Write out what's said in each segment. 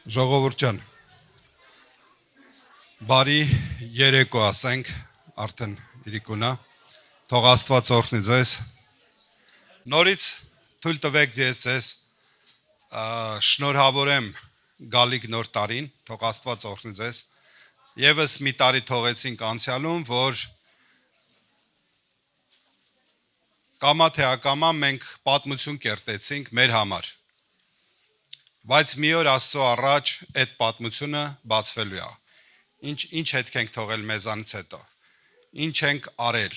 Ժողովուրդ ջան, բարի երեկո ասենք, արդեն իրիկունա, թող Աստված օրհնի ձեզ, նորից թույլ տվեք ձեզ շնորհավորեմ գալիք նոր տարին, թող Աստված օրհնի ձեզ, ևս մի տարի թողեցինք անցյալում, որ կամա թե ակամա մենք պատմություն կերտեցինք մեր համար, բայց մի օր Աստծո առաջ այդ պատմությունը բացվելու է, ինչ հետք ենք թողել մեզանից հետո, ինչ ենք արել,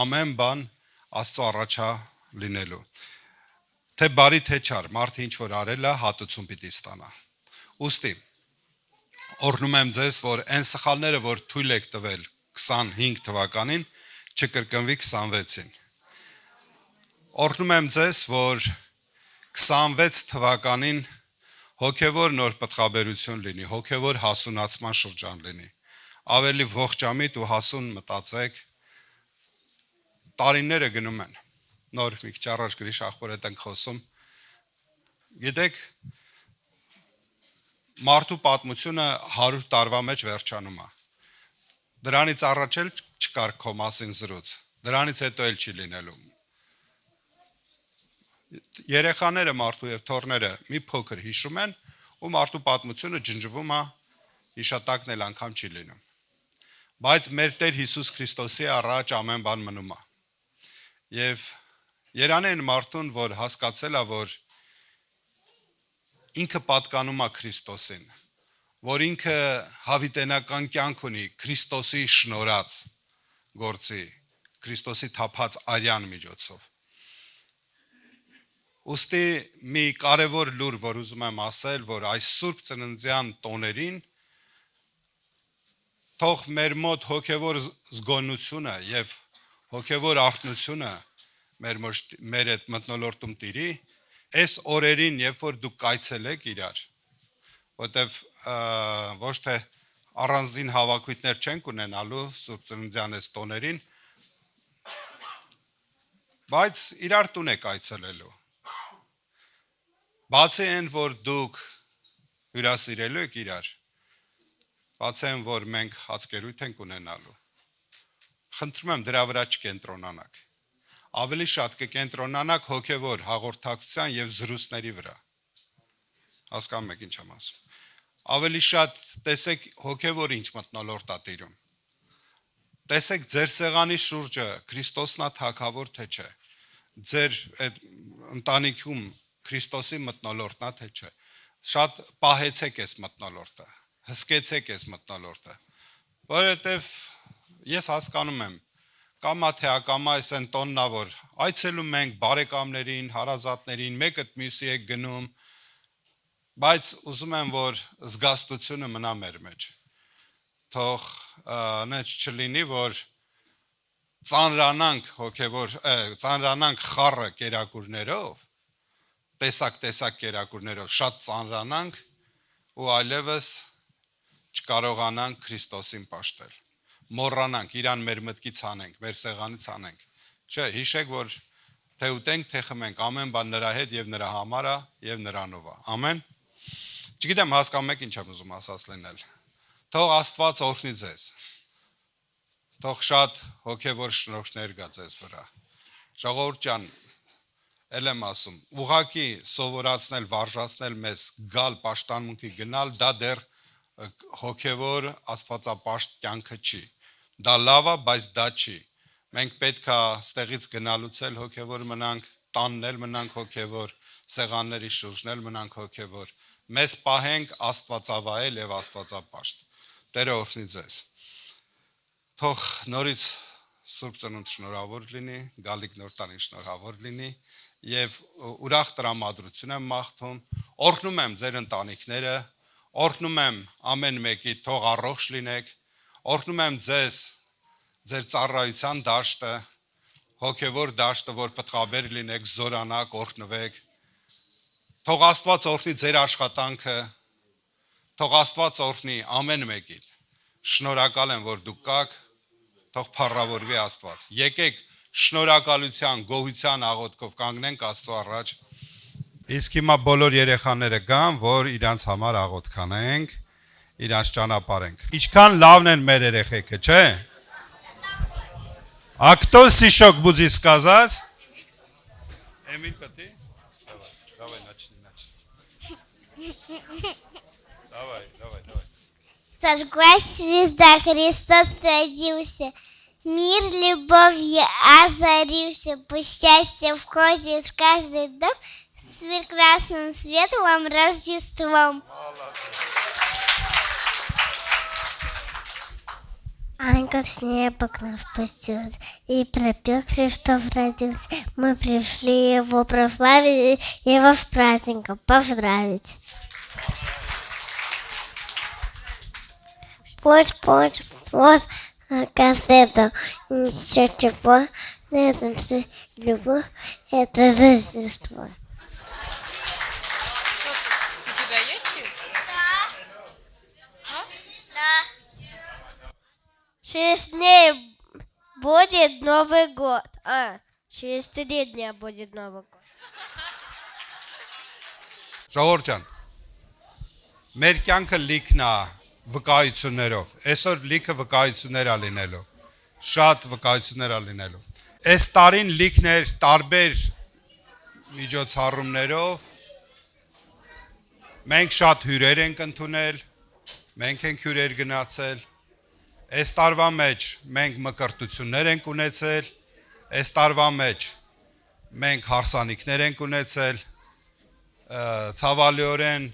ամեն բան Աստծո առաջ է լինելու, թե բարի թե չար, մարդը ինչ որ արել է, հատուցում պիտի ստանա, ուստի, օրհնում եմ ձեզ, որ այն սխալները, որ թույլ եք տվել 25 թվականին, չկրկնվի 26-ին, օրհնում եմ ձեզ, որ 26 թվականին հոգևոր նոր պտղաբերություն լինի, հոգևոր հասունացման շրջան լինի, ավելի ողջամիտ ու հասուն մտածեք, տարիները գնում են, նոր մի քիչ առաջ Գրիշ ախպոր հետ ենք խոսում, գիտեք, մարդու պատմությունը 100 տարվա մեջ վերջանում է, դրանից առաջ էլ չկար քո մասին զրույց, դրանից հետո էլ չի լինելու, երեխաները մարդու և թոռները մի փոքր հիշում են ու մարդու պատմությունը ջնջվում է, հիշատակն էլ անգամ չի լինում, բայց մեր Տեր Հիսուս Քրիստոսի առաջ ամեն բան մնում է, և երան են մարդուն, որ հասկացել է, որ ինքը պատկանում է Քրիստոսին, որ ինքը հավիտենական կյանք ունի Քրիստոսի շնորհած գործի, Քրիստոսի թափած արյան միջոցով, ուստի մի կարևոր լուր, որ ուզում եմ ասել, որ այս Սուրբ Ծննդյան տոներին թող մեր մոտ հոգևոր զգոնությունը և հոգևոր արթնությունը մեր այդ մթնոլորտում տիրի, այս օրերին, երբ որ դուք կայցելեք իրար, որտև ոչ թե առանձին հավաքույթներ չենք ունենալու Սուրբ Ծննդյան այս տոներին, բայց իրար տուն եք այցելելու, բացի այն, որ դուք հյուրասիրելու եք իրար, բացի այն, որ մենք հացկերույթ ենք ունենալու, խնդրում եմ դրա վրա չկենտրոնանաք, ավելի շատ կկենտրոնանաք հոգևոր հաղորդակցության և զրույցների վրա, հասկանում եք ինչ եմ ասում, ավելի շատ տեսեք հոգևոր ինչ մթնոլորտ է տիրում, տեսեք ձեր սեղանի շուրջը Քրիստոսն է թագավոր թե չէ, ձեր ընտանիքում Քրիստոսի մթնոլորտն է թե չէ, շատ պահեցեք այս մթնոլորտը, հսկեցեք այս մթնոլորտը, որովհետև ես հասկանում եմ, կամա թե ակամա այս են տոնն է, որ այցելում ենք բարեկամներին, հարազատներին, մեկըտ մյուսի եք գնում, բայց ուզում եմ, որ զգաստությունը մնա մեր մեջ, թող չլինի, որ ծանրանանք խառը կերակուրներով, տեսակ կերակուրներով, շատ ծանրանանք ու այլևս չկարողանանք Քրիստոսին պաշտել, մոռանանք, իրան մեր մտքից հանենք, մեր սեղանից հանենք, չէ, հիշեք, որ թե ուտենք, թե խմենք, ամեն բան նրա հետ և նրա համար է և նրանով է, ամեն, չգիտեմ հասկանում եք ինչ եմ ուզում ասած լինել, թող Աստված օրհնի ձեզ, թող շատ հոգևոր շնորհներ գա ձեզ վրա, ժողովուրդ ջան, էլ եմ ասում, ուղղակի սովորացնել, վարժացնել մեզ գալ պաշտամունքի գնալ, դա դեռ հոգևոր աստվածապաշտ կյանքը չի, դա լավ է, բայց դա չի, մենք պետք է ստեղից գնալուց էլ հոգևոր մնանք, տանն էլ մնանք հոգևոր, սեղանների շուրջն էլ մնանք հոգևոր, մեզ պահենք աստվածավայել և աստվածապաշտ, Տերը օրհնի ձեզ, թող նորից Սուրբ Ծնունդ շնորհավոր լինի, գալիք նոր տարին շնորհավոր լինի և ուրախ տրամադրություն եմ մաղթում, օրհնում եմ ձեր ընտանիքները, օրհնում եմ ամեն մեկի թող առողջ լինեք, օրհնում եմ ձեզ ձեր ծառայության դաշտը, հոգևոր դաշտը, որ պտղաբեր լինեք, զորանաք, օրհնվեք, թող Աստված օրհնի ձեր աշխատանքը, թող Աստված օրհնի ամեն մեկին, շնորհակալ եմ, որ դուք կաք, թող փառավորվի Աստված, եկեք շնորհակալության, գոհության աղոթքով կանգնենք Աստծո առաջ, Իսկ հիմա բոլոր երեխաները գան, որ իրանց համար աղոթ կանենք, իրանց ճանապարհենք։ Ինչքան լավն են մեր երեխեքը, չէ՞։ А кто стишок будет сказать? Эмилька, ты? Давай, начни. Давай. Зажглась звезда, Христос родился. Мир любовью озарился. Пусть счастье входит в каждый дом с прекрасным светлым Рождеством. Ангел с неба к нам спустился и пропел, Христос родился. Мы пришли его прославить, его с праздником поздравить. Вот, кассета, ничего чего, это любовь, это Рождество. У тебя есть стих? Да. Через дней будет Новый год. Через 3 дня будет Новый год. Ժողովուրդ ջան, մեր կյանքը լիքն է վկայություններով։ Այսօր լիքը վկայություններ է լինելու։ Շատ վկայություններ է լինելու։ Այս տարին լիքն էր տարբեր միջոցառումներով։ Մենք շատ հյուրեր ենք ընդունել, մենք ենք հյուրեր գնացել։ Այս տարվա մեջ մենք մկրտություններ ենք ունեցել, այս տարվա մեջ մենք հարսանիքներ ենք ունեցել, ցավալիորեն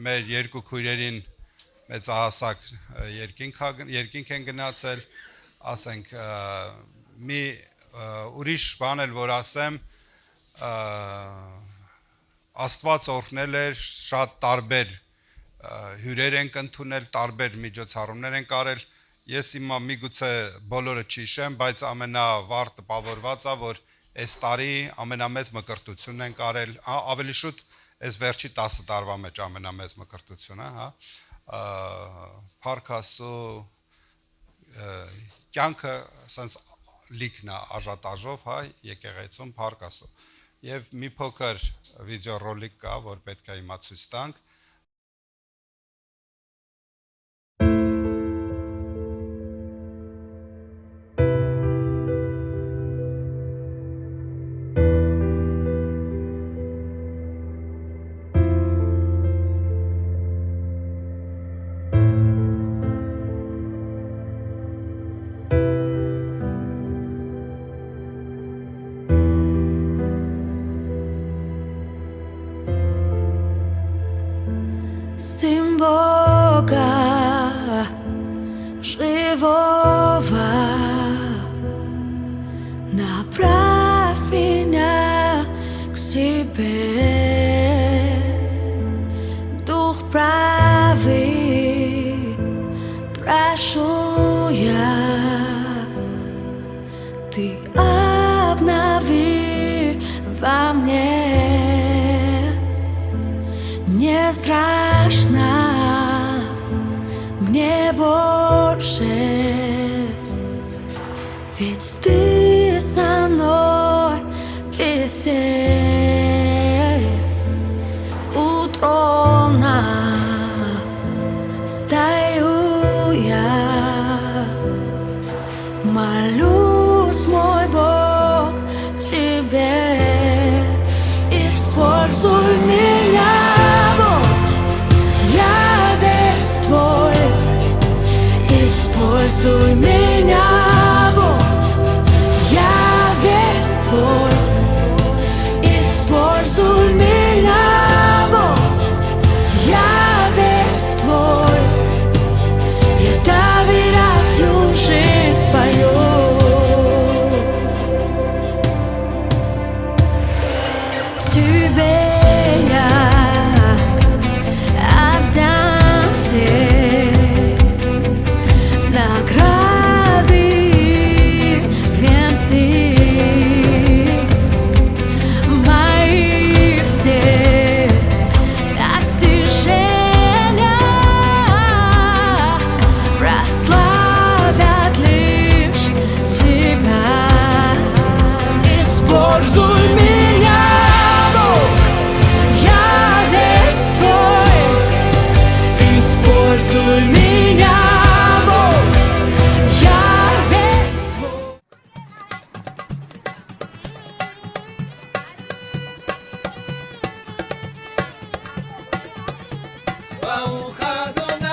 մեր երկու քույրերին մեծահասակ երկինք են գնացել, ասենք մի ուրիշ բան էլ որ ասեմ, Աստված օրհնել էր, շատ տարբեր հյուրեր ենք ընդունել, տարբեր միջոցառումներ ենք արել։ Ես հիմա միգուցե բոլորը չհիշեմ, բայց ամենավառ տպավորված է, որ այս տարի ամենամեծ մկրտությունն ենք արել, ավելի շուտ այս վերջի 10 տարվա մեջ ամենամեծ մկրտությունը, Փառք Աստծո, կյանքը ասենց լիքն է աժատաժով, եկեղեցում Փառք Աստծո։ Եվ մի փոքր վիդեոռոլիկ կա, որ պետք է հիմա ցույց տանք։ Сын Бога живого, направь меня к себе, Дух правый, прошу я, Ты обнови во мне. Не страшно мне больше, ведь Ты со мной везде. У трона стою я, молюсь, мой Бог, Тебе. Используй меня, используй меня, Бог, я весь Твой. Используй меня, Бог, я весь Твой. Я доверяю жизнь свою Тебе. Отдам все награды. ברוך אדוני,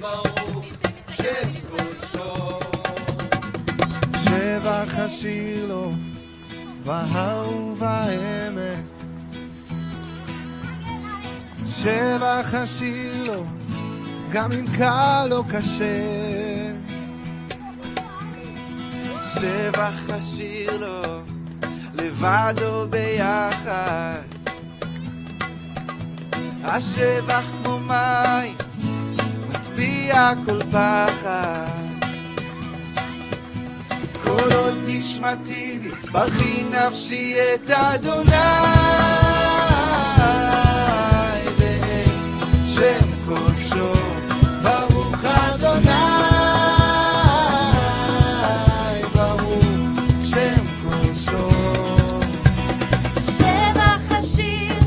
ברוך שם קודשו. שבח השיר לו בהר ובעמק, שבח השיר לו גם אם קל או קשה, שבח השיר לו לבד או ביחד, השבח כמו מים מטביע כל פחד. כל עוד נשמתי בי ברכי נפשי את אדוני, שם קודשו ברוך אדוני, ברוך שם קודשו. שבח השיר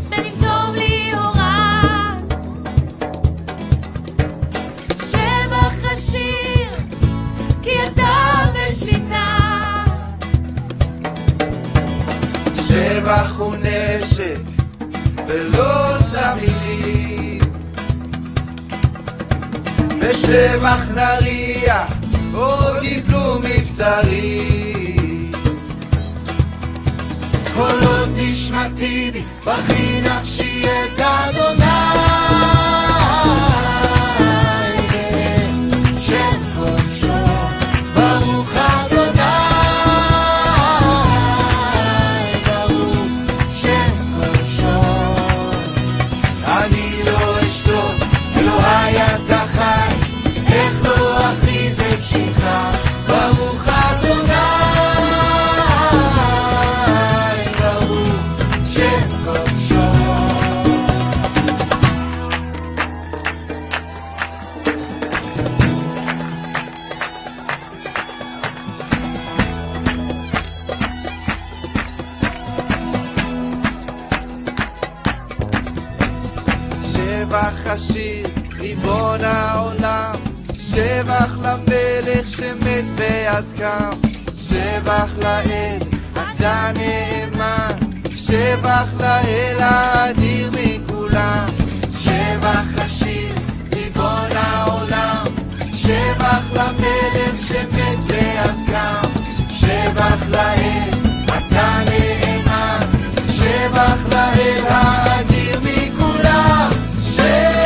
בין אם טוב לי או רע, שבח השיר כי אתה בשליטה, שבח הוא נשק ולא סתם מילים, בשבח נריע עוד יפלו מבצרים. כל עוד נשמתי בי ברכי נפשי את אדוני, שם קודשו ברוך אדוני, ברוך שם קודשו. אני לא אשתוק, אלוהי אתה חי, איך לא אכריז את שמך, ברוך אדוני, ברוך שם קודשו. שבח השיר ריבון העולם, שבח למלך שמת ואז קם, שבח לאל אתה נאמן, שבח לאל האדיר מכולם. שבח השיר ריבון העולם, שבח למלך שמת ואז קם, שבח לאל אתה נאמן, שבח לאל האדיר מכולם. שבח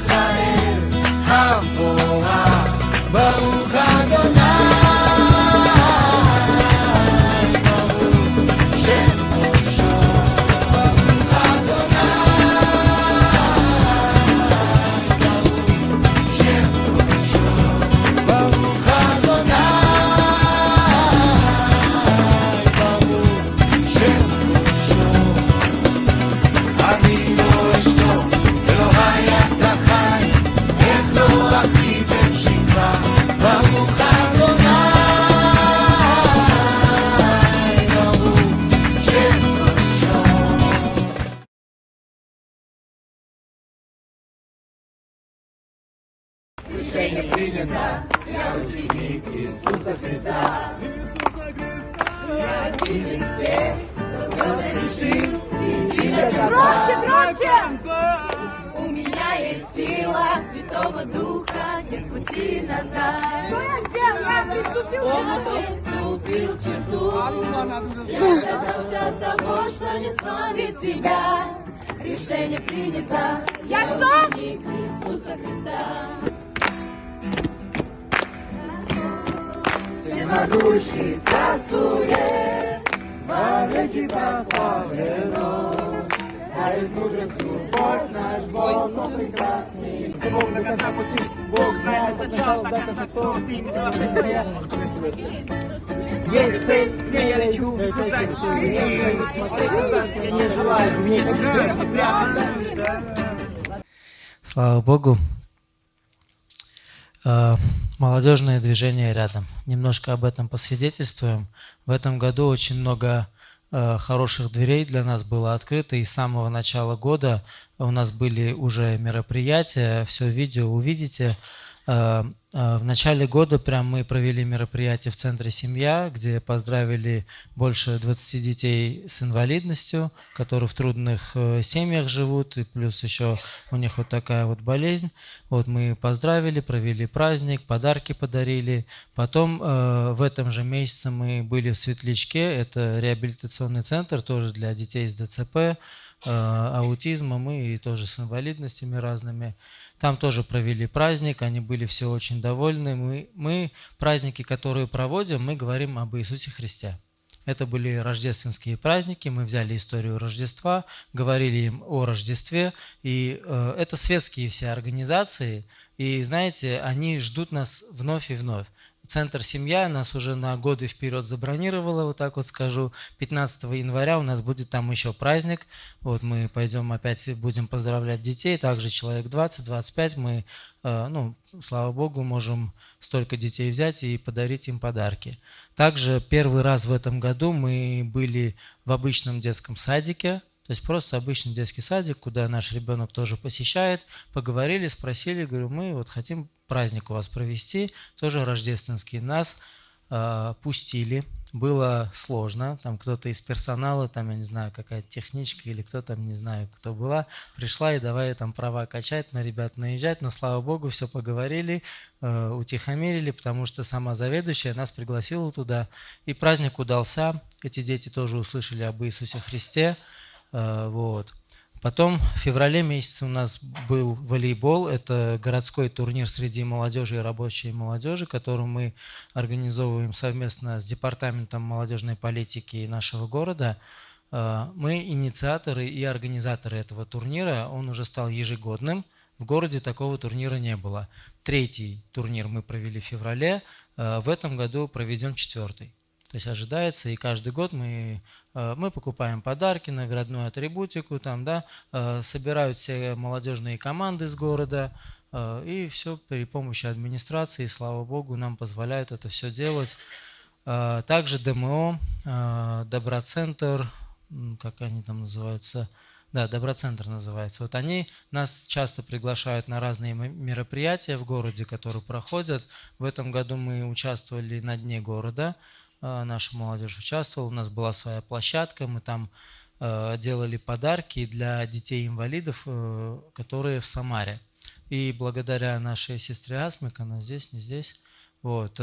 לאל המבורך, ברוך אדוני, ברוך שם קודשו, ברוך אדוני, ברוך שם קודשו, ברוך אדוני, ברוך שם קודשו. אני לא אשתוק, אלוהי אתה חי, איך לא אכריז את שמך, ברוך אדוני, ברוך שם קודשו. решение принято, я ученик Иисуса Христа. Я один из тех, кто твердо решил идти до конца. У меня есть сила Святого Духа, нет пути назад. Что я сделал? Я приступил черту. Я отказался от того, что не славит тебя. Решение принято. Я ученик Иисуса Христа. Всемогущий царствует, во веки прославлено. Дарит мудрость, любовь, наш Бог, Он прекрасный. Бог до конца пути, Бог знает начало, до конца кто ты не есть цель, где я лечу, кусать смотреть назад, я не желаю иметь Слава Богу. Молодежное движение рядом. Немножко об этом посвидетельствуем. В этом году очень много хороших дверей для нас было открыто, и с самого начала года у нас были уже мероприятия, все видео увидите. В начале года прям мы провели мероприятие в центре «Семья», где поздравили больше 20 детей с инвалидностью, которые в трудных семьях живут, и плюс еще у них вот такая вот болезнь. Вот мы поздравили, провели праздник, подарки подарили. Потом в этом же месяце мы были в Светлячке, это реабилитационный центр тоже для детей с ДЦП, аутизмом и тоже с инвалидностями разными. Там тоже провели праздник, они были все очень довольны. Мы праздники, которые проводим, мы говорим об Иисусе Христе. Это были рождественские праздники, мы взяли историю Рождества, говорили им о Рождестве, и это светские все организации, и знаете, они ждут нас вновь и вновь. Центр «Семья» нас уже на годы вперед забронировала, вот так вот скажу. 15 января у нас будет там еще праздник. Вот мы пойдем опять, будем поздравлять детей, также человек 20-25. Мы, слава Богу, можем столько детей взять и подарить им подарки. Также первый раз в этом году мы были в обычном детском садике. То есть просто обычный детский садик, куда наш ребенок тоже посещает. Поговорили, спросили, говорю, мы вот хотим праздник у вас провести, тоже рождественский. Нас пустили, было сложно, там кто-то из персонала, там, я не знаю, какая-то техничка или кто там, не знаю, кто была, пришла и давай там права качать, на ребят наезжать, но, слава Богу, все поговорили, утихомирили, потому что сама заведующая нас пригласила туда, и праздник удался, эти дети тоже услышали об Иисусе Христе. Вот. Потом в феврале месяце у нас был волейбол, это городской турнир среди молодежи и рабочей молодежи, который мы организовываем совместно с Департаментом молодежной политики нашего города. Мы инициаторы и организаторы этого турнира, он уже стал ежегодным, в городе такого турнира не было. 3-й турнир мы провели в феврале, в этом году проведем 4-й. То есть ожидается, и каждый год мы покупаем подарки, наградную атрибутику, там, да, собирают все молодежные команды из города, и все при помощи администрации, слава Богу, нам позволяют это все делать. Также ДМО, Доброцентр, как они там называются, да, Доброцентр называется. Вот они нас часто приглашают на разные мероприятия в городе, которые проходят. В этом году мы участвовали на Дне города. Наша молодежь участвовала, у нас была своя площадка, мы там делали подарки для детей-инвалидов, которые в Самаре. И благодаря нашей сестре Асмик, она здесь, не здесь, вот,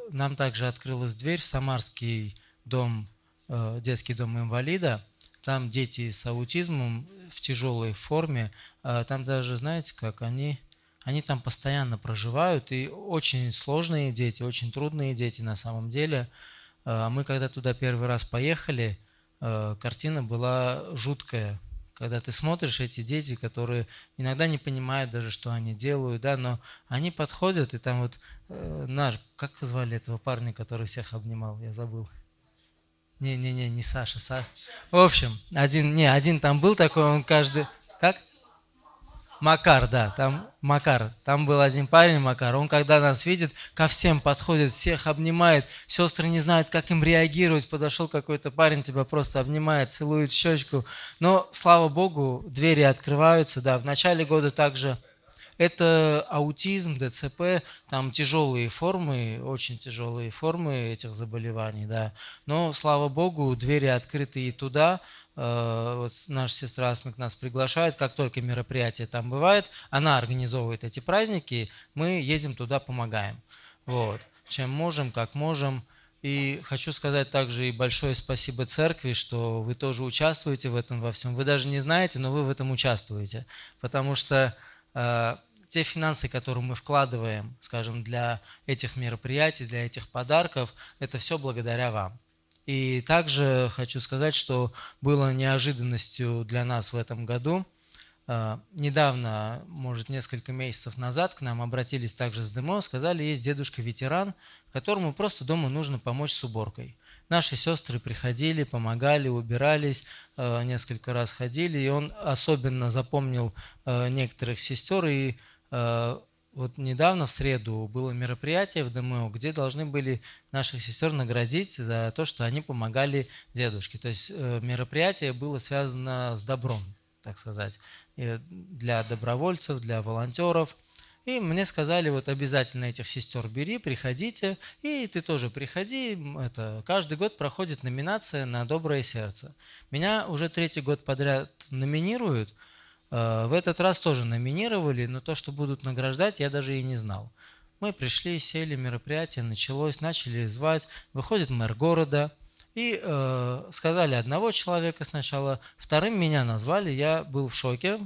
нам также открылась дверь в Самарский дом, детский дом инвалида. Там дети с аутизмом в тяжелой форме, там даже, знаете, как они там постоянно проживают, и очень сложные дети, очень трудные дети на самом деле. Мы когда туда первый раз поехали, картина была жуткая. Когда ты смотришь, эти дети, которые иногда не понимают даже, что они делают, да, но они подходят, и там вот как звали этого парня, который всех обнимал, я забыл. Не Саша. В общем, один там был такой, он каждый... Как? Макар, да, там был один парень, Макар, он когда нас видит, ко всем подходит, всех обнимает, сестры не знают, как им реагировать, подошел какой-то парень, тебя просто обнимает, целует в щечку, но, слава Богу, двери открываются, да, в начале года также это аутизм, ДЦП, там тяжелые формы, очень тяжелые формы этих заболеваний, да, но, слава Богу, двери открыты и туда. Вот наша сестра Асмик нас приглашает, как только мероприятие там бывает, она организовывает эти праздники, мы едем туда, помогаем. Вот. Чем можем, как можем. И хочу сказать также и большое спасибо церкви, что вы тоже участвуете в этом во всем. Вы даже не знаете, но вы в этом участвуете. Потому что те финансы, которые мы вкладываем, скажем, для этих мероприятий, для этих подарков, это все благодаря вам. И также хочу сказать, что было неожиданностью для нас в этом году. Недавно, может, несколько месяцев назад к нам обратились также с ДМО, сказали, есть дедушка-ветеран, которому просто дома нужно помочь с уборкой. Наши сестры приходили, помогали, убирались, несколько раз ходили, и он особенно запомнил некоторых сестер, и вот недавно, в среду, было мероприятие в ДМО, где должны были наших сестер наградить за то, что они помогали дедушке. То есть мероприятие было связано с добром, так сказать, для добровольцев, для волонтеров. И мне сказали, вот обязательно этих сестер бери, приходите, и ты тоже приходи. Это, каждый год проходит номинация на доброе сердце. Меня уже 3-й год подряд номинируют. В этот раз тоже номинировали, но то, что будут награждать, я даже и не знал. Мы пришли, сели, мероприятие началось, начали звать. Выходит мэр города. И сказали одного человека сначала, вторым меня назвали, я был в шоке,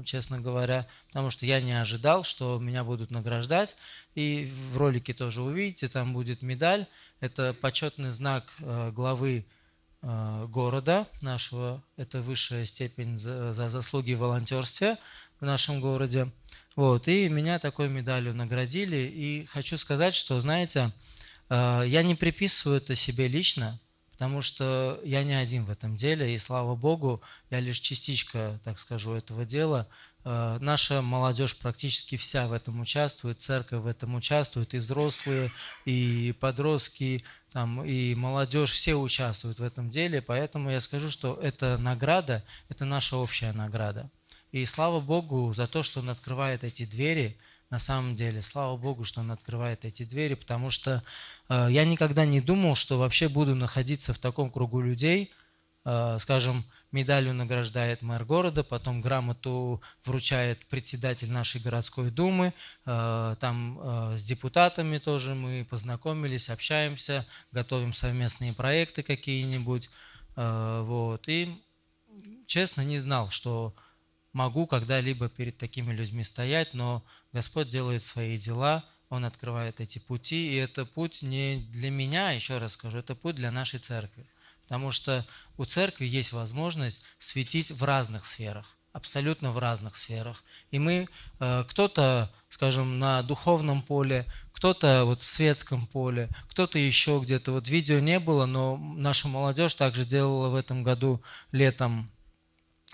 честно говоря, потому что я не ожидал, что меня будут награждать. И в ролике тоже увидите, там будет медаль, это почетный знак главы города нашего, это высшая степень за заслуги в волонтерстве в нашем городе. Вот, и меня такой медалью наградили, и хочу сказать, что, знаете, я не приписываю это себе лично, потому что я не один в этом деле, и слава Богу, я лишь частичка, так скажу, этого дела. Наша молодежь практически вся в этом участвует, церковь в этом участвует, и взрослые, и подростки, там, и молодежь, все участвуют в этом деле, поэтому я скажу, что эта награда, это наша общая награда. И слава Богу за то, что Он открывает эти двери. На самом деле, слава Богу, что Он открывает эти двери, потому что я никогда не думал, что вообще буду находиться в таком кругу людей. Скажем, медалью награждает мэр города, потом грамоту вручает председатель нашей городской думы, там с депутатами тоже мы познакомились, общаемся, готовим совместные проекты какие-нибудь. Вот. И честно не знал, что могу когда-либо перед такими людьми стоять, но Господь делает свои дела, Он открывает эти пути, и это путь не для меня, еще раз скажу, это путь для нашей церкви, потому что у церкви есть возможность светить в разных сферах, абсолютно в разных сферах, и мы, кто-то, скажем, на духовном поле, кто-то вот в светском поле, кто-то еще где-то, вот видео не было, но наша молодежь также делала в этом году летом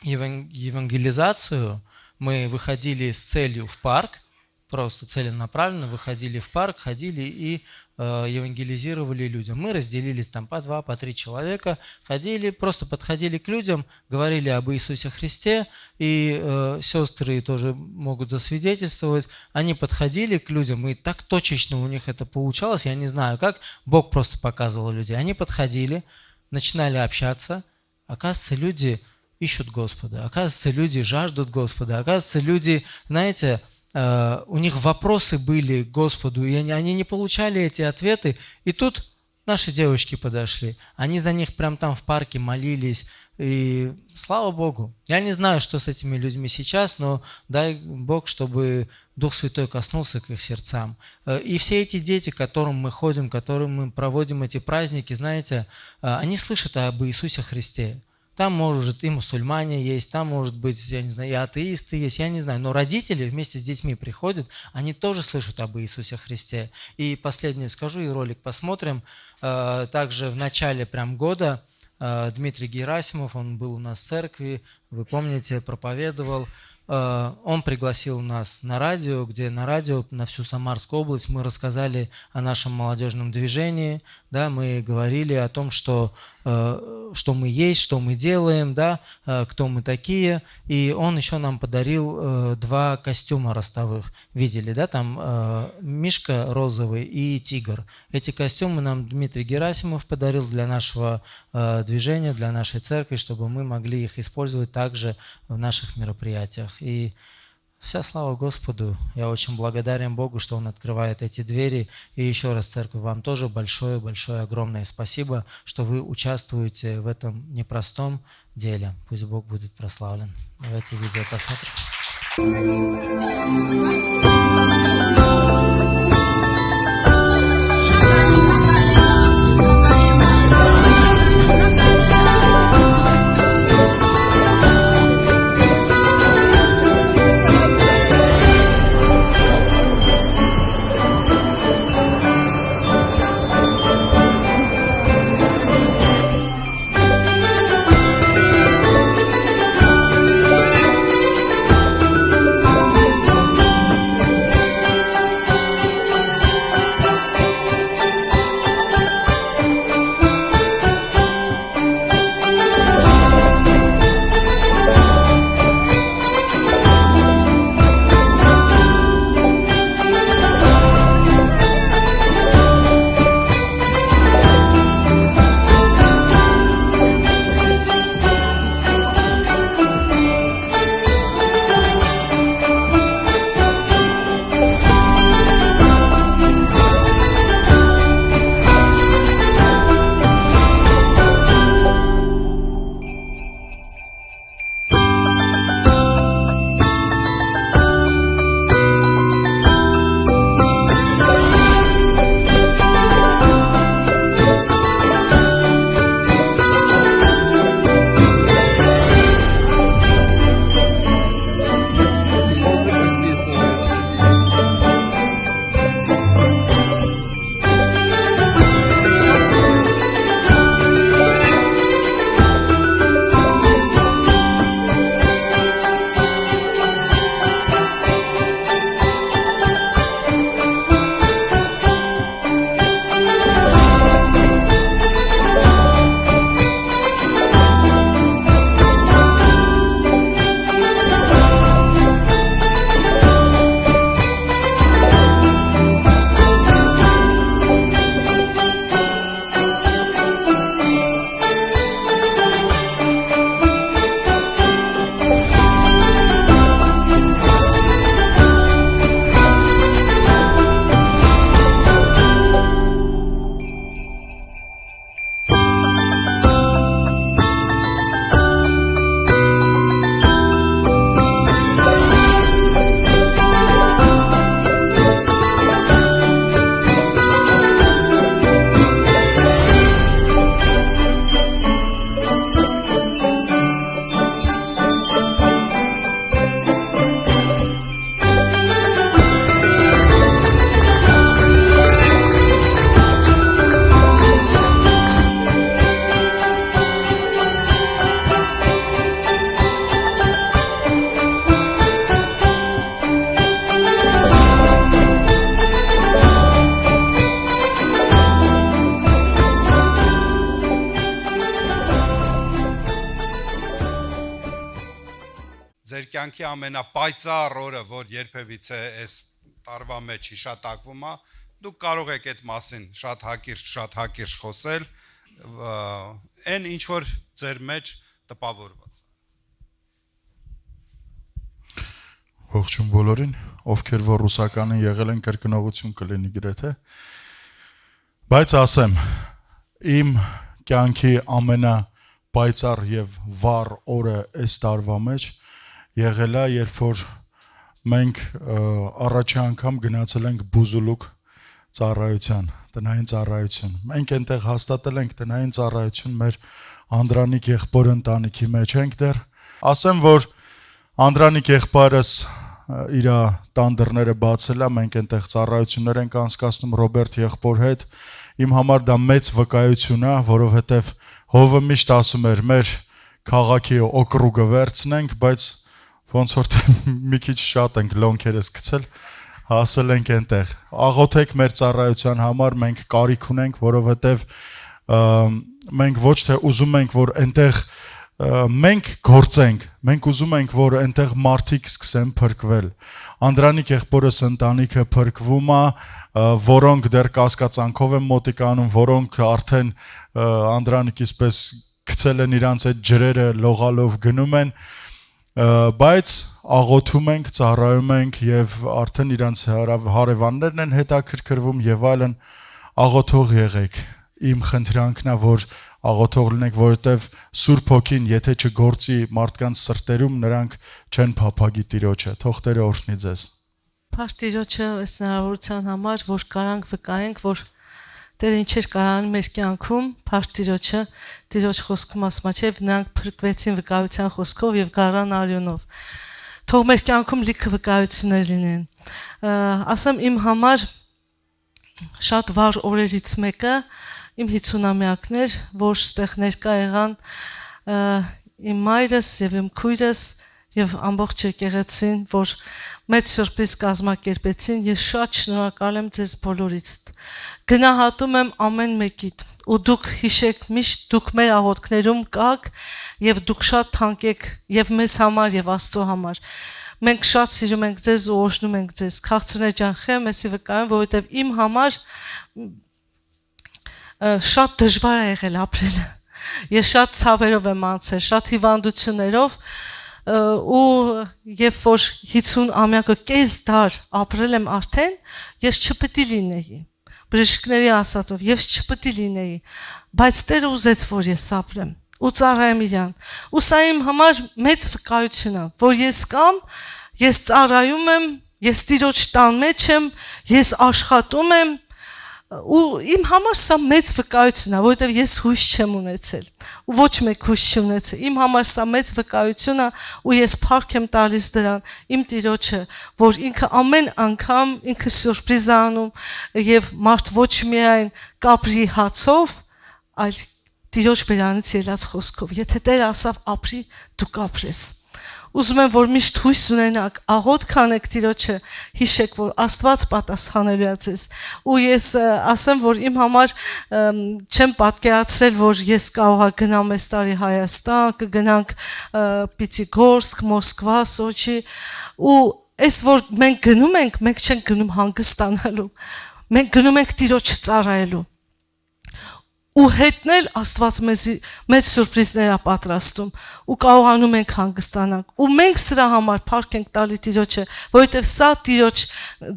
евангелизацию. Мы выходили с целью в парк, просто целенаправленно выходили в парк, ходили и евангелизировали людям. Мы разделились там по 2, по 3 человека, ходили, просто подходили к людям, говорили об Иисусе Христе, и сестры тоже могут засвидетельствовать. Они подходили к людям, и так точечно у них это получалось, я не знаю как, Бог просто показывал людей. Они подходили, начинали общаться, оказывается, люди ищут Господа. Оказывается, люди жаждут Господа. Оказывается, люди, знаете, у них вопросы были к Господу, и они не получали эти ответы. И тут наши девочки подошли. Они за них прям там в парке молились. И слава Богу. Я не знаю, что с этими людьми сейчас, но дай Бог, чтобы Дух Святой коснулся к их сердцам. И все эти дети, к которым мы ходим, которым мы проводим эти праздники, знаете, они слышат об Иисусе Христе. Там, может, и мусульмане есть, там, может быть, я не знаю, и атеисты есть, я не знаю. Но родители вместе с детьми приходят, они тоже слышат об Иисусе Христе. И последнее скажу, и ролик посмотрим. Также в начале прям года Дмитрий Герасимов, он был у нас в церкви, вы помните, проповедовал. Он пригласил нас на радио, где на радио на всю Самарскую область мы рассказали о нашем молодежном движении, да, мы говорили о том, что мы есть, что мы делаем, да, кто мы такие. И он еще нам подарил 2 костюма ростовых. Видели, да, там мишка розовый и тигр. Эти костюмы нам Дмитрий Герасимов подарил для нашего движения, для нашей церкви, чтобы мы могли их использовать также в наших мероприятиях. И вся слава Господу. Я очень благодарен Богу, что Он открывает эти двери. И еще раз, церковь, вам тоже большое-большое огромное спасибо, что вы участвуете в этом непростом деле. Пусть Бог будет прославлен. Давайте видео посмотрим. ձեր կյանքի ամենապայծառ օրը, որ երբևիցե այս տարվա մեջ հիշատակվում է, դուք կարող եք այդ մասին շատ հակիրճ խոսել, այն ինչ որ ձեր մեջ տպավորված է։ Ողջույն բոլորին, ովքեր որ ռուսականին եղել են կրկնողություն կլինի գրեթե, բայց ասեմ, իմ կյանքի ամենապայծառ եւ վառ օրը այս տարվա մեջ եղել է, երբ որ մենք առաջի անգամ գնացել ենք Բուզուլուկ ծառայության, տնային ծառայություն։ Մենք այնտեղ հաստատել ենք տնային ծառայություն մեր Անդրանիկ եղբոր ընտանիքի մեջ ենք դեռ։ Ասեմ, որ Անդրանիկ եղբայրս իր տան դռները բացել է, մենք այնտեղ ծառայություններ ենք անցկացնում Ռոբերտ եղբոր հետ։ Իմ համար դա մեծ վկայություն է, որովհետև հովը միշտ ասում էր մեր քաղաքի օկրուգը վերցնենք, բայց ոնց որ մի քիչ շատ ենք լոնքերս գցել, հասել ենք այնտեղ։ Աղոթեք մեր ծառայության համար, մենք կարիք ունենք, որովհետև մենք ոչ թե ուզում ենք, որ այնտեղ մենք գործենք, մենք ուզում ենք, որ այնտեղ մարդիկ սկսեն փրկվել։ Անդրանիկ եղբորս ընտանիքը փրկվում է, որոնք դեռ կասկածանքով են մոտիկանում, որոնք արդեն Անդրանիկից պես գցել են իրանց այդ ջրերը լողալով գնում են, բայց աղոթում ենք, ծառայում ենք եւ արդեն իրանց հարևաններն են հետաքրքրվում եւ այլն, աղոթող եղեք։ Իմ խնդրանքն է, որ աղոթող լինենք, որովհետև Սուրբ Հոգին, եթե չգործի մարդկանց սրտերում, նրանք չեն փափագի Տիրոջը։ Թող Տերը օրհնի ձեզ։ Փառք Տիրոջը այս հնարավորության համար, որ կարանք վկայենք, որ Տերը ինչեր կարան մեր կյանքում, փառք Տիրոջը, Տիրոջ խոսքում ասում է, նրանք փրկվեցին վկայության խոսքով եւ գարան արյունով։ Թող մեր կյանքում լիքը վկայություններ լինեն։ Ասեմ իմ համար շատ վառ օրերից մեկը իմ 50-ամյակն էր, որ ստեղ ներկա եղան իմ մայրս եւ իմ քույրս եւ ամբողջ եկեղեցին, որ մեծ սուրպրիզ կազմակերպեցին, ես շատ շնորհակալ եմ ձեզ բոլորից։ Գնահատում եմ ամեն մեկիդ, ու դուք հիշեք միշտ, դուք մեր աղոթքներում կաք եւ դուք շատ թանկ եք եւ մեզ համար եւ Աստծո համար։ Մենք շատ սիրում ենք ձեզ ու օրհնում ենք ձեզ։ Քաղցրներ ջան, խեմ էսի վկայեմ, որովհետեւ իմ համար շատ դժվար է եղել ապրելը։ Ես շատ ցավերով եմ անցել, շատ հիվանդություններով ու երբ որ 50-ամյակը կես դար ապրել եմ արդեն, ես չպետք է լինեի։ Բժիշկների ասածով ես չպետք է լինեի, բայց Տերը ուզեց, որ ես ապրեմ ու ծառայեմ իրան։ Ու սա իմ համար մեծ վկայություն է, որ ես կամ, ես ծառայում եմ, ես Տիրոջ տան մեջ եմ, ես աշխատում եմ, ու իմ համար սա մեծ վկայություն է, որովհետև ես հույս չեմ ունեցել, ու ոչ մեկ հույս չունեցել։ Իմ համար սա մեծ վկայություն է, ու ես փառք եմ տալիս դրան իմ Տիրոջը, որ ինքը ամեն անգամ ինքը սյուրպրիզ անում եւ մարդ ոչ միայն կապրի հացով, այլ Տիրոջ բերանից ելած խոսքով։ Եթե Տերը ասավ ապրի, դու կապրես։ Ուզում եմ, որ միշտ հույս ունենաք, աղոթք անեք Տիրոջը, հիշեք, որ Աստված պատասխանելու է ձեզ։ Ու ես ասեմ, որ իմ համար չեմ պատկերացրել, որ ես կարող գնամ այս տարի Հայաստան, կգնանք Պիտիգորսկ, Մոսկվա, Սոչի, ու այս որ մենք գնում ենք, մենք չենք գնում հանգստանալու։ Մենք գնում ենք Տիրոջը ծառայելու։ Ու հետնել Աստված մեզի մեծ սուրպրիզներ է պատրաստում ու կարողանում ենք հանգստանալ ու մենք սրա համար փառք ենք տալի Տիրոջը, որովհետև սա Տիրոջ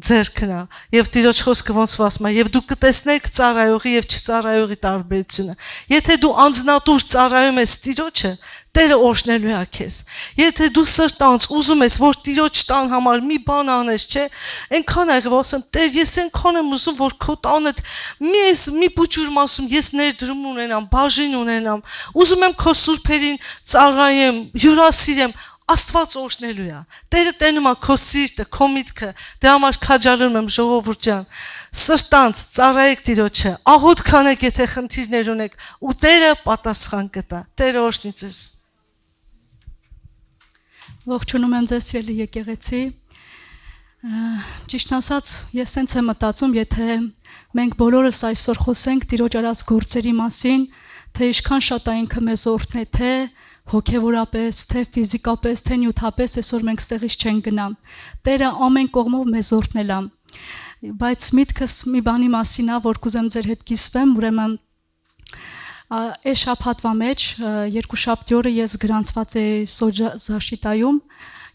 ձեռքն է եւ Տիրոջ խոսքը ոնց ասում է, եւ դու կտեսնեք ծառայողի եւ չծառայողի տարբերությունը։ Եթե դու անձնատուր ծառայում ես Տիրոջը, Տերը օրհնելու է քեզ։ Եթե դու սրտանց ուզում ես, որ Տիրոջ տան համար մի բան անես, չէ, այնքան աղավ ասեմ, Տեր, ես այնքան եմ ուզում, որ քո տանդ մի փուչուր մասում ես ներդրում ունենամ, բաժին ունենամ, ուզում եմ քո սուրբերին ծառայեմ, հյուրասիրեմ, Աստված օրհնելու է։ Տերը տենում է քո սիրտը, քո միտքը, դե համար քաջալերում եմ ժողովուրդ ջան, սրտանց ծառայեք Տիրոջը, աղոթք անեք, եթե խնդիրներ ունեք, ու Տերը պատասխան կտա։ Տերը օրհնի ձեզ։ Ողջունում եմ ձեզ սիրելի եկեղեցի։ Ճիշտ ասած, ես sense եմ մտածում, եթե մենք բոլորս այսօր խոսենք Տիրոջ արած գործերի մասին, թե ինչքան շատ է ինքը մեզ օրհնե, թե հոգևորապես, թե ֆիզիկապես, թե նյութապես այսօր մենք ստեղից չենք գնա։ Տերը ամեն կողմով մեզ օրհնել է։ Բայց միտքս մի բանի մասին է, որ կուզեմ ձեր հետ կիսվեմ, ուրեմն այս շաբաթվա մեջ երկու շաբթի օրը ես գրանցված էի Զաշիտայում,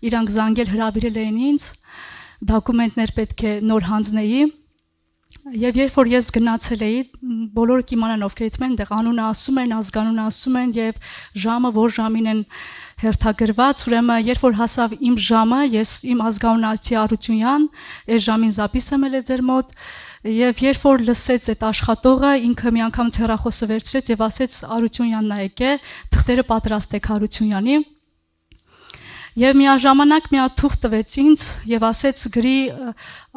իրանք զանգել հրավիրել էին ինձ, դոկումենտներ պետք է նոր հանձնեի, եւ երբ որ ես գնացել էի, բոլորը կիմանան ովքեր իդմ են, դեղ անունը ասում են, ազգանունը ասում են եւ ժամը, որ ժամին են հերթագրված, ուրեմն երբ որ հասավ իմ ժամը, ես իմ ազգանունը ասի Արությունյան, այս ժամին զապիս եմ ելել ձեր մոտ, եւ երբ որ լսեց այդ աշխատողը, ինքը մի անգամ հեռախոսը վերցրեց եւ ասեց Արությունյանն է եկե, թղթերը պատրաստեք Արությունյանի։ Եվ միաժամանակ մի հատ թուղթ տվեց ինձ եւ ասեց գրի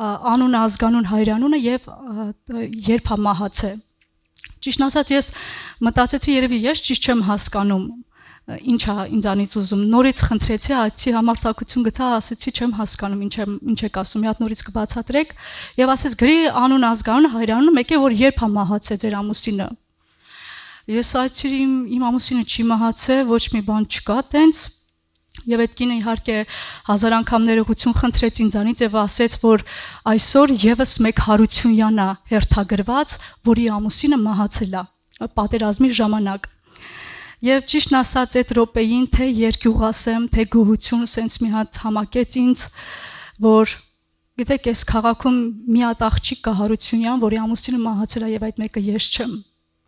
անուն, ազգանուն, հայրանունը եւ երբ է մահացել։ Ճիշտն ասած ես մտածեցի երևի ես ճիշտ չեմ հասկանում ինչ է ինձանից ուզում։ Նորից խնդրեցի, այցի համարձակություն գտա, ասեցի չեմ հասկանում ինչ եք ասում, մի հատ նորից կբացատրեք եւ ասեց գրի անուն, ազգանուն, հայրանունը, մեկ է որ երբ է մահացել ձեր ամուսինը։ Ես այցի իմ ամուսինը չի մահացել, ոչ մի բան չկա տենց։ Եվ այդ կինը իհարկե հազար անգամ ներողություն խնդրեց ինձանից եւ ասեց, որ այսօր եւս մեկ Հարությունյան է հերթագրված, որի ամուսինը մահացել է պատերազմի ժամանակ։ Եվ ճիշտն ասած այդ րոպեին թե երկյուղ ասեմ, թե գոհություն սենց մի հատ համակեց ինձ, որ գիտեք, այս քաղաքում մի հատ աղջիկ կա Հարությունյան, որի ամուսինը մահացել է եւ այդ մեկը ես չեմ։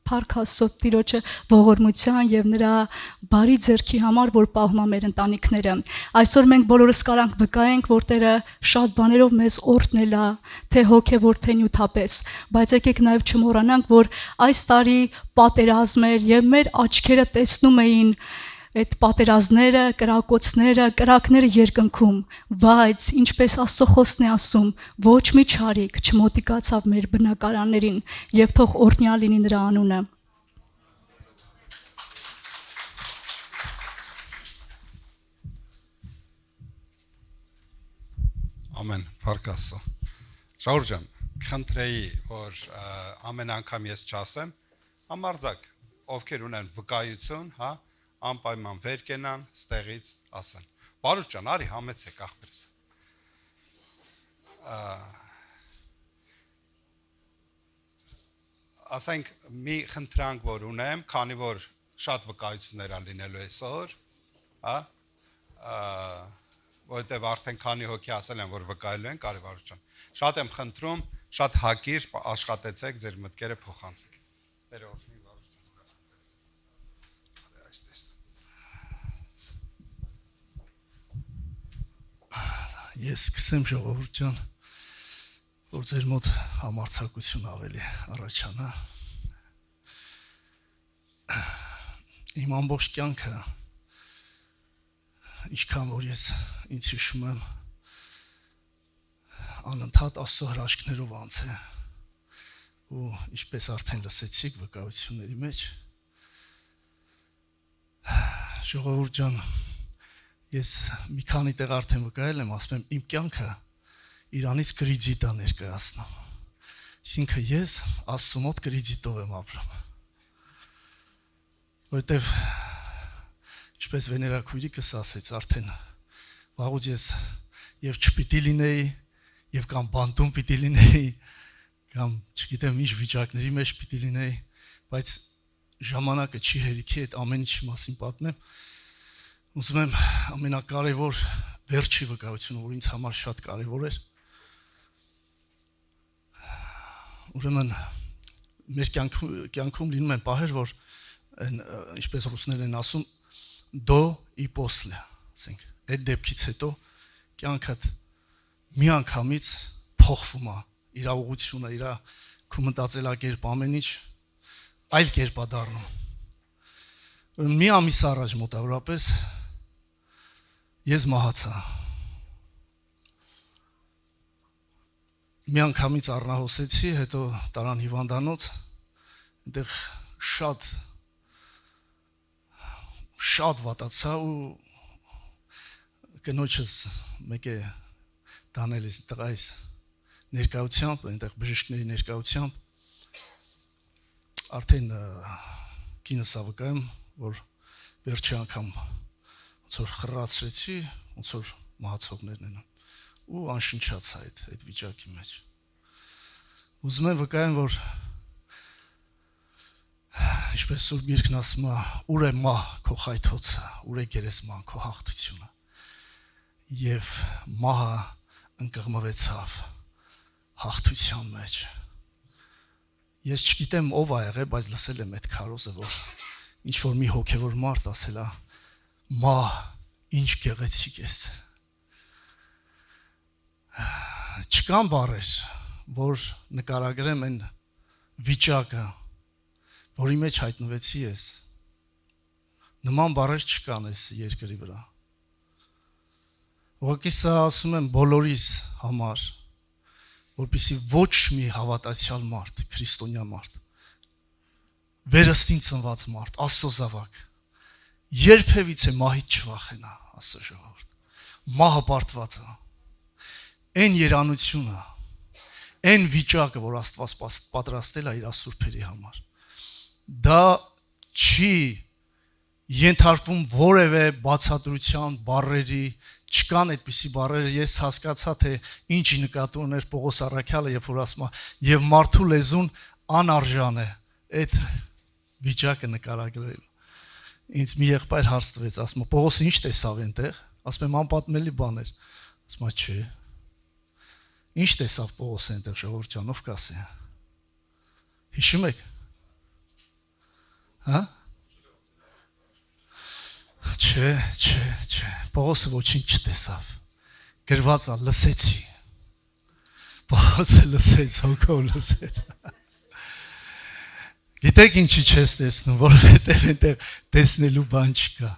Փառք Աստծո Տիրոջը ողորմության եւ նրա բարի ձեռքի համար, որ պահում է մեր ընտանիքները։ Այսօր մենք բոլորս կարանք վկայենք, որ Տերը շատ բաներով մեզ օրհնել է, թե հոգեվոր, թե նյութապես, բայց եկեք նաեւ չմոռանանք, որ այս տարի պատերազմ էր եւ մեր աչքերը տեսնում էին այդ պատերազմները, կրակոցները, կրակները երկնքում, բայց ինչպես Աստծո խոսքն է ասում, ոչ մի չարիք չմոտիկացավ մեր բնակարաններին եւ թող օրհնյալ լինի նրա անունը։ Ամեն, փառք Աստծո։ Շաուր ջան, խնդրեի, որ ամեն անգամ ես չասեմ, համարձակ, ովքեր ունեն վկայություն, հա, անպայման վեր կենան, ստեղից ասեն։ Վարուժ ջան, արի համեցեք աղբերս։ Ասենք մի խնդրանք, որ ունեմ, քանի որ շատ վկայություններ ա լինելու այսօր, հա, որովհետև արդեն քանի հոգի ասել են, որ վկայելու են, կարի Վարուժ ջան։ Շատ եմ խնդրում, շատ հակիրճ աշխատեցեք, ձեր մտքերը փոխանցեք։ Տերը օրհնի Վարուժ ջան։ Այստեղ Ես սկսեմ ժողովուրդ ջան, որ ձեր մոտ համարձակություն ավելի առաջանա։ Իմ ամբողջ կյանքը, ինչքան որ ես ինձ հիշում եմ, անընդհատ Աստծո հրաշքներով անցե, ու ինչպես արդեն լսեցիք վկայությունների մեջ, ժողովուրդ ջան, ես մի քանի տեղ արդեն վկայել եմ, ասում եմ, իմ կյանքը Իրանից կրիդիտա ներկայացնում։ Այսինքն ես Աստծո մոտ կրիդիտով եմ ապրում։ Որտեվ ինչպես Վեներակույրիկս ասեց արդեն, վաղուց ես եւ չպիտի լինեի, եւ կամ բանտում պիտի լինեի, կամ չգիտեմ ինչ վիճակների մեջ պիտի լինեի, բայց ժամանակը չի հերիքի այդ ամեն ինչի մասին պատմեմ։ Ուզում եմ ամենակարևոր վերջի վկայությունը, որ ինձ համար շատ կարևոր էր։ Ուրեմն մեր կյանքում լինում են պահեր, որ ինչպես ռուսներն են ասում, դո ի պոսլե, ասենք, այդ դեպքից հետո կյանքդ մի անգամից փոխվում է, իր ուղղությունը, իր քո մտածելակերպ ամեն ինչ այլ կերպ է դառնում։ Մի ամիս առաջ մոտավորապես ես մահացա։ Մի անգամից առնահոսեցի, հետո տարան հիվանդանոց, այնտեղ շատ վատացա ու կնոջս մեկ է տանել ես տղայիս ներկայությամբ, այնտեղ բժիշկների ներկայությամբ, արդեն կինս վկայում, որ վերջի անգամ ոնց որ խռացրեցի, ոնց որ մահացողներն են ու անշնչացա այդ վիճակի մեջ։ Ուզում եմ վկայեմ, որ ինչպես Սուրբ Գիրքն ասում է, ուր է մահ քո խայթոցը, ուր է գերեզման քո հաղթությունը։ Եվ մահը ընկղմվեցավ հաղթության մեջ։ Ես չգիտեմ ով ա եղել, բայց լսել եմ այդ քարոզը, որ ինչ որ մի հոգևոր մարդ ասել է, մահ, ինչ գեղեցիկ ես։ Չկան բառեր, որ նկարագրեմ այն վիճակը, որի մեջ հայտնվեցի ես։ Նման բառեր չկան այս երկրի վրա։ Ուղղակի սա ասում եմ բոլորիս համար, որպեսզի ոչ մի հավատացյալ մարդ, քրիստոնյա մարդ, վերստին ծնված մարդ, Աստծո զավակ, երբևիցե մահից չվախենա, Աստծո ժողովուրդ։ Մահը պարտված է։ Այն երանությունը, այն վիճակը, որ Աստված պատրաստել է իր ասուրբերի համար, դա չի ենթարկվում որևէ բացատրության բառերի, չկան այդպիսի բառեր, ես հասկացա, թե ինչի նկատի ուներ Պողոս առաքյալը, երբ որ ասում է, եւ մարդու լեզուն անարժան է այդ վիճակը նկարագրելու։ Ինձ մի եղբայր հարց տվեց, ասում է, Պողոսը ինչ տեսավ այնտեղ, ասում եմ, անպատմելի բան էր, ասում է, չէ։ Ինչ տեսավ Պողոսը այնտեղ, ժողովուրդ ջան, ով կասի։ Հիշում եք։ Հա? Չէ, Պողոսը ոչինչ չտեսավ։ Գրված է, լսեցի։ Պողոսը լսեց, հոգով լսեց։ Գիտեք ինչի չես տեսնում, որովհետև այնտեղ տեսնելու բան չկա,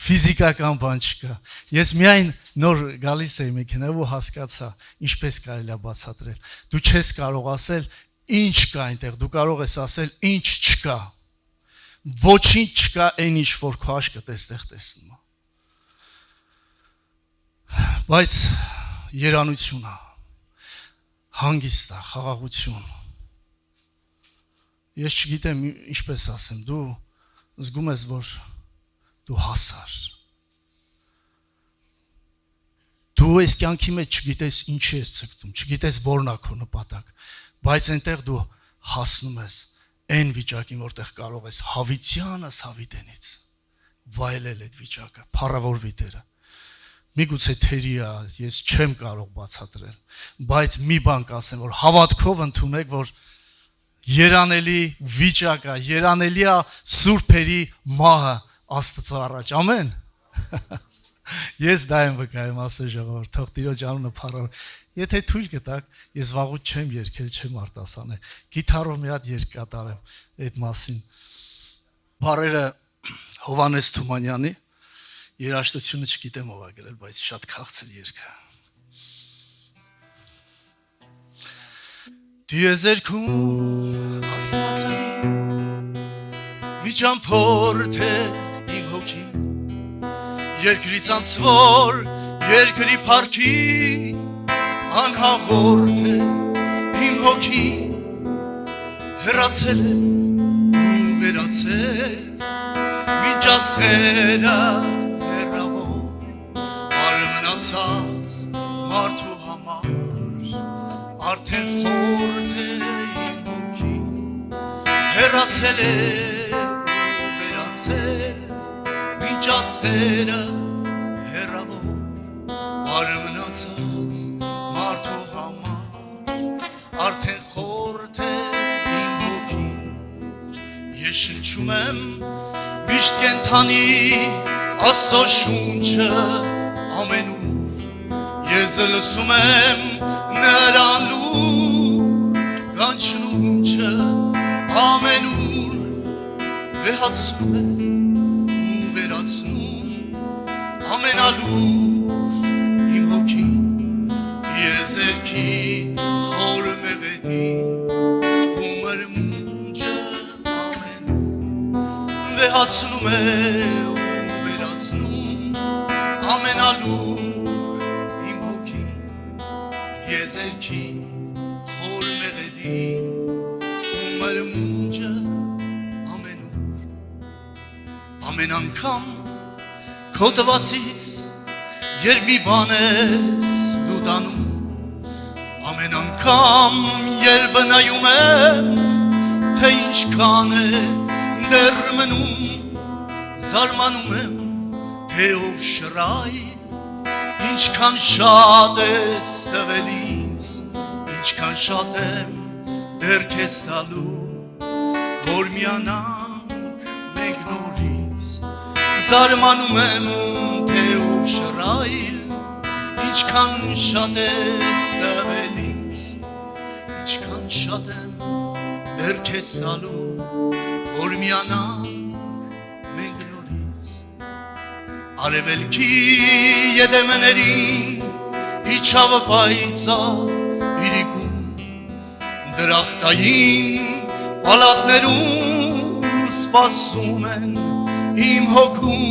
ֆիզիկական բան չկա։ Ես միայն նոր գալիս էի մեքենայով ու հասկացա, ինչպես կարելի է բացատրել։ Դու չես կարող ասել ինչ կա այնտեղ, դու կարող ես ասել ինչ չկա։ Ոչինչ չկա այն ինչ որ քո աչքդ էստեղ տեսնում է։ Բայց երանություն է, հանգիստ է, խաղաղություն։ Ես չգիտեմ ինչպես ասեմ, դու զգում ես, որ դու հասար։ Դու այս կյանքի մեջ չգիտես ինչի ես ցկտում, չգիտես որն է քո նպատակ, բայց այնտեղ դու հասնում ես այն վիճակին, որտեղ կարող ես հավիտյանս հավիտենից վայելել այդ վիճակը, փառավորվի Տերը։ Միգուցե թերի է, ես չեմ կարող բացատրել, բայց մի բան կասեմ, որ հավատքով ընդունեք, որ երանելի վիճակը, երանելի է սուրբերի մահը Աստծո առաջ, ամեն։ Ես դա եմ վկայում, Աստծո ժողովուրդ, թող Տիրոջ անունը փառավոր։ Եթե թույլ կտաք, ես վաղուց չեմ երգել, չեմ արտասանել։ Գիտարով մի հատ երգ կատարեմ այդ մասին։ Բառերը Հովհաննես Թումանյանի, երաժշտությունը չգիտեմ ով է գրել, բայց շատ քաղցր երգ է։ Դիեզերքում Աստվածային մի ճամփորդ է իմ հոգին, երկրից անցվոր երկրի փառքի անհաղորդ է իմ հոգին, հեռացել է ու վերացել մինչ աստղերը հեռավոր, արմնացած մարդու համար արդեն խորդ է իմ հոգին, հեռացել է ու վերացել մինչ աստղերը հեռավոր, արմնացած մարդու համար արդեն խորդ է իմ հոգին։ Ես շնչում եմ միշտ կենդանի Աստծո շունչը ամենուր, ես լսում եմ նրան լուր կանչնունչը ամենուր, վեհացնում է ու վերացնում ամենալուր իմ հոգին, դիեզերքի խոր մեղեդին ու մրմունջը ամենուր, վեհացնում է ու վերացնում ամենալուր իմ հոգին, դիեզերքի խոր մեղեդին ու մրմունջը ամենուր, ամեն անգամ Քո տվածից երբ մի բան ես դու տանում ամեն անգամ երբ նայում եմ թե ինչքան է դեռ մնում զարմանում եմ թե ով շռայլ ինչքան շատ ես տվել ինձ ինչքան շատ եմ դեռ քեզ տալու որ միանանք մենք նորից զարմանում եմ թե ով շռայլ ինչքան շատ ես տվել ինձ ինչքան շատ եմ դեռ քեզ տալու որ միանանք մենք նորից արևելքի ետեմներին իջավ պայծառ իրիկում դրախտային պալատներում սպասում են իմ հոգում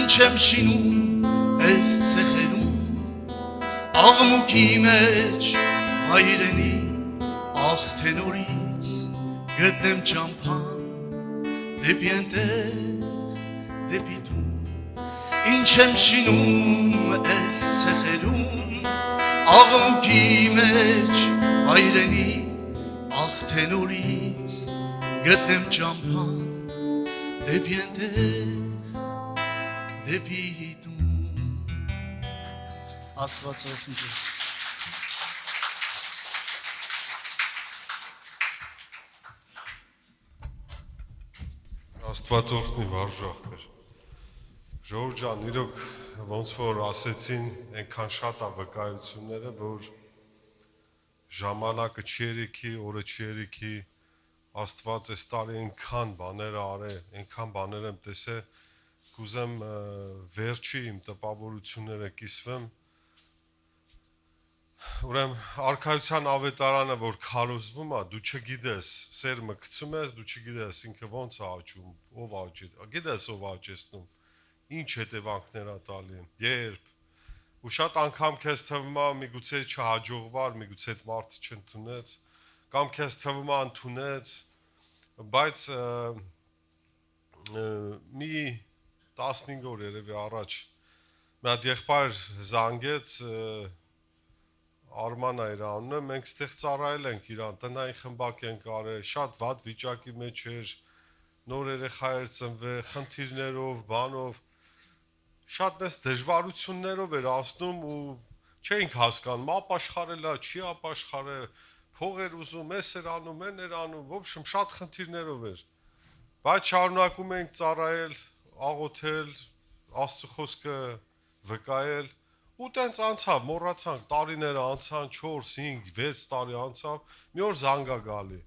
ինչ եմ շինում այս ցեխերում աղմուկի մեջ հայրենի ախ թե նորից գտնեմ ճամփան դեպի այնտեղ դեպի դու ինչ եմ շինում այս ցեխերում աղմուկի մեջ հայրենի ախ թե նորից գտնեմ ճամփան դեպի այնտեղ դեպի դու Աստված օրհնի ձեզ Աստված օրհնի վարժախներ Ժողովուրդ ջան իրոք ոնց որ ասեցին այնքան շատ է վկայությունները որ ժամանակը չի երիքի օրը չի երիքի Աստված այս տարի այնքան բաներ արել այնքան բաներ եմ տեսել կուզեմ վերջի իմ տպավորությունները կիսվեմ Ուրեմն արքայության ավետարանը որ քարոզվում է դու չգիտես սերմը գցում ես դու չգիտես ինքը ոնց է աճում ով աճի գիտես ով աճեցնում ինչ հետևանքներ է տալի երբ ու շատ անգամ քեզ թվում է միգուցե չհաջողվար միգուցե այդ մարդը չընդունեց կամ քեզ թվում է ընդունեց բայց մի 15 օր երևի առաջ մի հատ եղբայր զանգեց Արմանա իր անունը, մենք ստեղ ծառայել ենք իրան, տնային խմբակ ենք արել, շատ վատ վիճակի մեջ էր, նոր երեխա էր ծնվել, խնդիրներով, բանով, շատ դες դժվարություններով էր անցնում ու չէինք հասկանում, ապաշխարել է, չի ապաշխարել, փող էր ուզում, էս էր անում, են էր անում, ոբշմ շատ խնդիրներով էր, բայց շարունակում ենք ծառայել, աղոթել, Աստծո խոսքը վկայել ու տենց անցավ, մոռացանք, տարիները անցան, 4, 5, 6 տարի անցավ, մի օր զանգա գալի,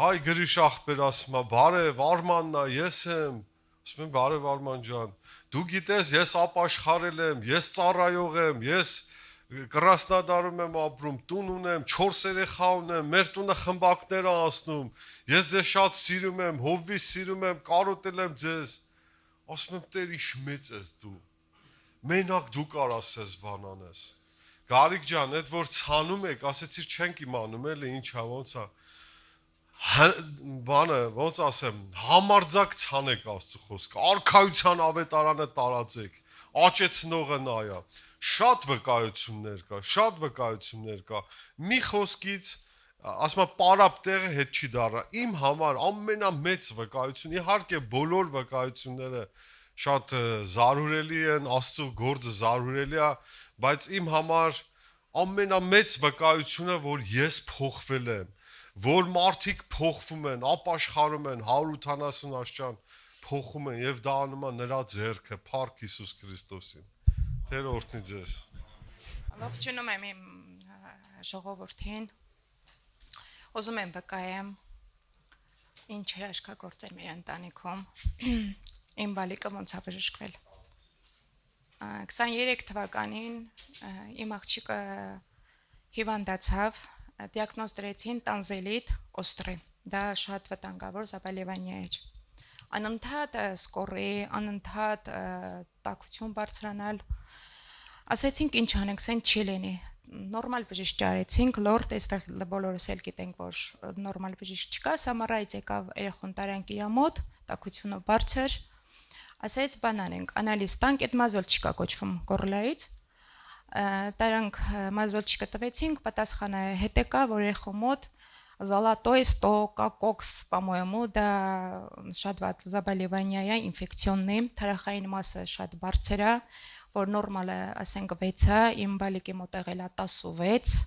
այ գրիշ ախպեր ասում է, բարև, Արմանն է, ես եմ, ասում եմ, բարև Արման ջան, դու գիտես, ես ապաշխարել եմ, ես ծառայող եմ, ես Կրասնոդարում եմ ապրում, տուն ունեմ, 4 երեխա ունեմ, մեր տունը խմբակներ է անցնում, ես ձեզ շատ սիրում եմ, հովվից սիրում եմ, կարոտել եմ ձեզ, ասում եմ, Տեր ինչ մեծ ես դու, մենակ դու կարաս ես բան անես, Գարիկ ջան, այդ որ ցանում եք, ասեցիր չենք իմանում էլի ինչա ոնց է, բանը ոնց ասեմ, համարձակ ցանեք Աստծո խոսքը, արքայության ավետարանը տարածեք, աճեցնողը նա է, շատ վկայություններ կա, մի խոսքից, ասում եմ, պարապ տեղը հետ չի դառնա, իմ համար ամենամեծ վկայություն, իհարկե բոլոր վկայությունները շատ զարհուրելի են, Աստծո գործը զարհուրելի է, բայց իմ համար ամենամեծ վկայությունը, որ ես փոխվել եմ, որ մարդիկ փոխվում են, ապաշխարում են, 180 աշճան փոխում են եւ դա անում է նրա ձեռքը, Փառք Հիսուս Քրիստոսին։ Տեր օրհնի ձեզ։ Ողջունում եմ իմ ժողովրդին։ Ուզում եմ վկայեմ ինչ հրաշքագործեր մեր ընտանիքում։ Իմ բալիկը ոնց է բժշկվել։ 23 թվականին իմ աղջիկը հիվանդացավ, դիագնոզ դրեցին տանզելիտ օստրի, դա շատ վտանգավոր զաբալևանիա էր։ Անընդհատ սկորի, անընդհատ տաքություն բարձրանալ, ասեցինք ինչ անենք, սեն չի լինի, նորմալ բժիշկ արեցինք, լորդ, այստեղ բոլորս էլ գիտենք, որ նորմալ բժիշկ չկա, սամարայից եկավ երեխուն տարանք իրա մոտ, տաքությունը բարձր, ասեց բան անենք, անալիզ տանք, այդ մազոլչիկա կոչվում Գորլայից, տարանք մազոլչիկը տվեցինք, պատասխանը հետեկա, որ երեխու մոտ золотой 100 кокс, по-моему, դա շատ վատ заболевание, ինֆեկցիոննի, թարախային մասը շատ բարձր է, որ նորմալը, ասենք 6 է, իմ բալիկի մոտ եղել է 16,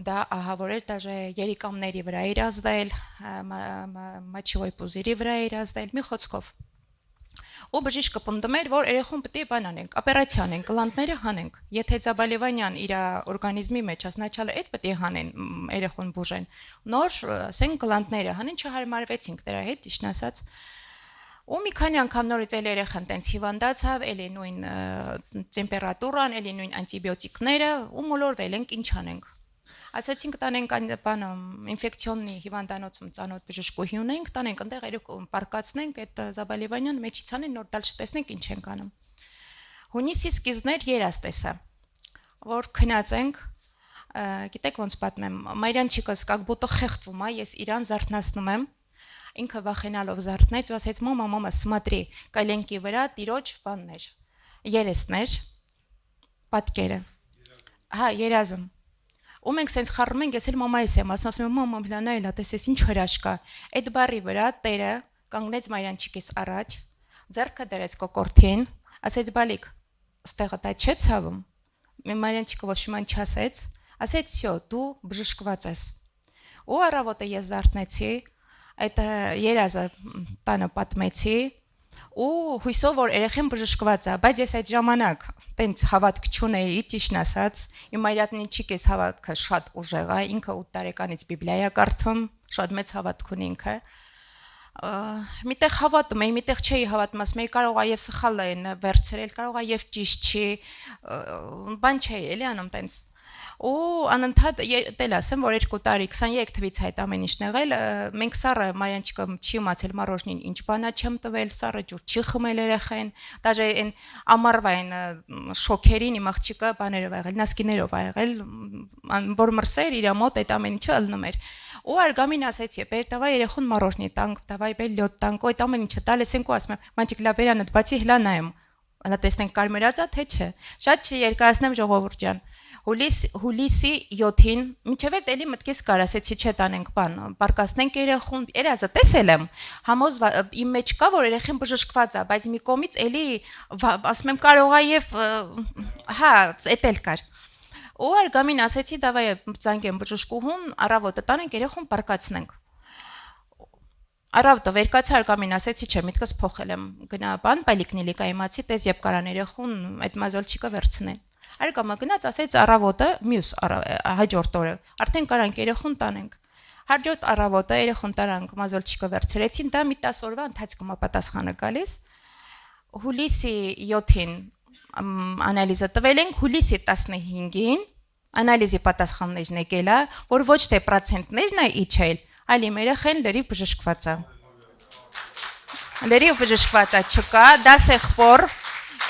դա ահա որ էր դաժե երիկամների վրա էր ազդել, մաչիվոյ պուզիրի վրա էր ազդել, մի խոսքով։ Ու բժիշկը պնդում էր, որ երեխուն պետք է բան անենք, օպերացիա անենք, գլանտները հանենք։ Եթե заболевание իր օրգանիզմի մեջ ասначալը այդ պետք է հանեն երեխուն բուժեն։ Նոր, ասենք գլանտները հանեն չհարմարվեցինք դրա հետ, ճիշտ ասած։ Ու մի քանի անգամ նորից էլ երեխան տենց հիվանդացավ, էլի նույն տեմպերատուրան, էլի նույն անտիբիոտիկները, ու մոլորվել ենք, ինչ անենք։ Ասացինք տանենք բանը ինֆեկցիոննի հիվանդանոցում ծանոթ բժշկուհի ունենք, տանենք այնտեղ երեխուն պարկացնենք, այդ заболевание-ն մեջից անեն, նոր դալ չտեսնենք ինչ ենք անում։ Հունիսի սկիզբներ երազ տեսա, որ քնած ենք, գիտեք ոնց պատմեմ, մայրանչիկս как будто խեղդվում է, ես իրան զարթնացնում եմ, ինքը վախենալով զարթնեց ու ասեց մամա, смотри, կալենկի վրա տիրոջ բաններ, երեսներ, պատկերը։ Հա, երազում։ Ու մենք սենց խառնում ենք, ես էլ մամայիս եմ, ասում եմ, մամա, հլանայել, տեսես ինչ հրաշք է։ Այդ բարի վրա տերը կանգնեց մայրանչիկիս առաջ, ձեռքը դրեց կոկորտին, ասեց բալիկ, ստեղը դա չէ ցավում։ Մայրանչիկը ոչ մի չասեց, ասեց, «Всё, դու բժշկված ես»։ Ու առավոտը ես զարթնեցի, այդ երազը տանը պատմեցի, ու հույսով որ երեխեն բժշկված է, բայց ես այդ ժամանակ տենց հավատք չունեի, ճիշտ ասած, իմ մայրատնիչիկիս հավատքը շատ ուժեղ է, ինքը 8 տարեկանից Բիբլիա կարդում, շատ մեծ հավատք ունի ինքը։ Միտեղ հավատում էի, միտեղ չէի հավատում, ասում էի կարող է եւ սխալ են վերցրել, կարող է եւ ճիշտ չի, բան չէի, էլի անում տենց։ Ու անընդհատ դել ասեմ, որ 2 տարի 23 թվից այդ ամեն ինչն եղել, մենք սառը մայրանչիկը չի իմացել մարոժնին ինչ բանա չեմ տվել, սառը ջուր չի խմել երեխեն, դաժե այն ամառվային շոքերին իմ աղջիկը բաներով ա եղել, նասկիներով ա եղել, որ մրսեր իր մոտ այդ ամեն ինչը ըլնում էր։ Ու արգամին ասեցի, բեր տավայ երեխուն մարոժնի տանք, տավայ բել լյոտ տանք, այդ ամեն ինչը տալես ենք ու ասում եմ, մանջիկ լաբերանդ բացի հլա նայեմ, հլա տեսնենք կարմերածա թե չէ։ Շատ չերկարացնեմ ժողովուրդ ջան։ Հուլիսի 7-ին, միջև այդ էլի մտքես կար, ասեցի չէ տանենք բան, պարկասնենք երեխուն, երազը տեսել եմ, համոզ իմ մեջ կա, որ երեխեն բժշկված է, բայց մի կողմից էլի, ասում եմ կարող է եւ, հա, էդ էլ կար։ Ու արգամին ասեցի, դավայ ծանգեմ բժշկուհուն, առավոտը տանենք երեխուն պարկացնենք։ Առավոտը վերկացա արգամին ասեցի, չէ, միտքս փոխել եմ, գնա բան, պալիկնիլիկա իմացի, տես երբ կարան երեխուն այդ մազոլչիկը վերցնեն։ Արգամը գնաց, ասեց առավոտը, մյուս հաջորդ օրը, արդեն կարանք երեխուն տանենք։ Հաջորդ առավոտը երեխուն տարանք մազոլչիկը վերցրեցին, դա մի 10 օրվա ընթացքում է պատասխանը գալիս։ Հուլիսի 7-ին անալիզը տվել ենք, հուլիսի 15-ին անալիզի պատասխաններն եկել է, որ ոչ թե պրոցենտներն է իջել, այլ իմ երեխեն լրիվ բժշկված է։ Լրիվ բժշկված է չկա, դա սեղբոր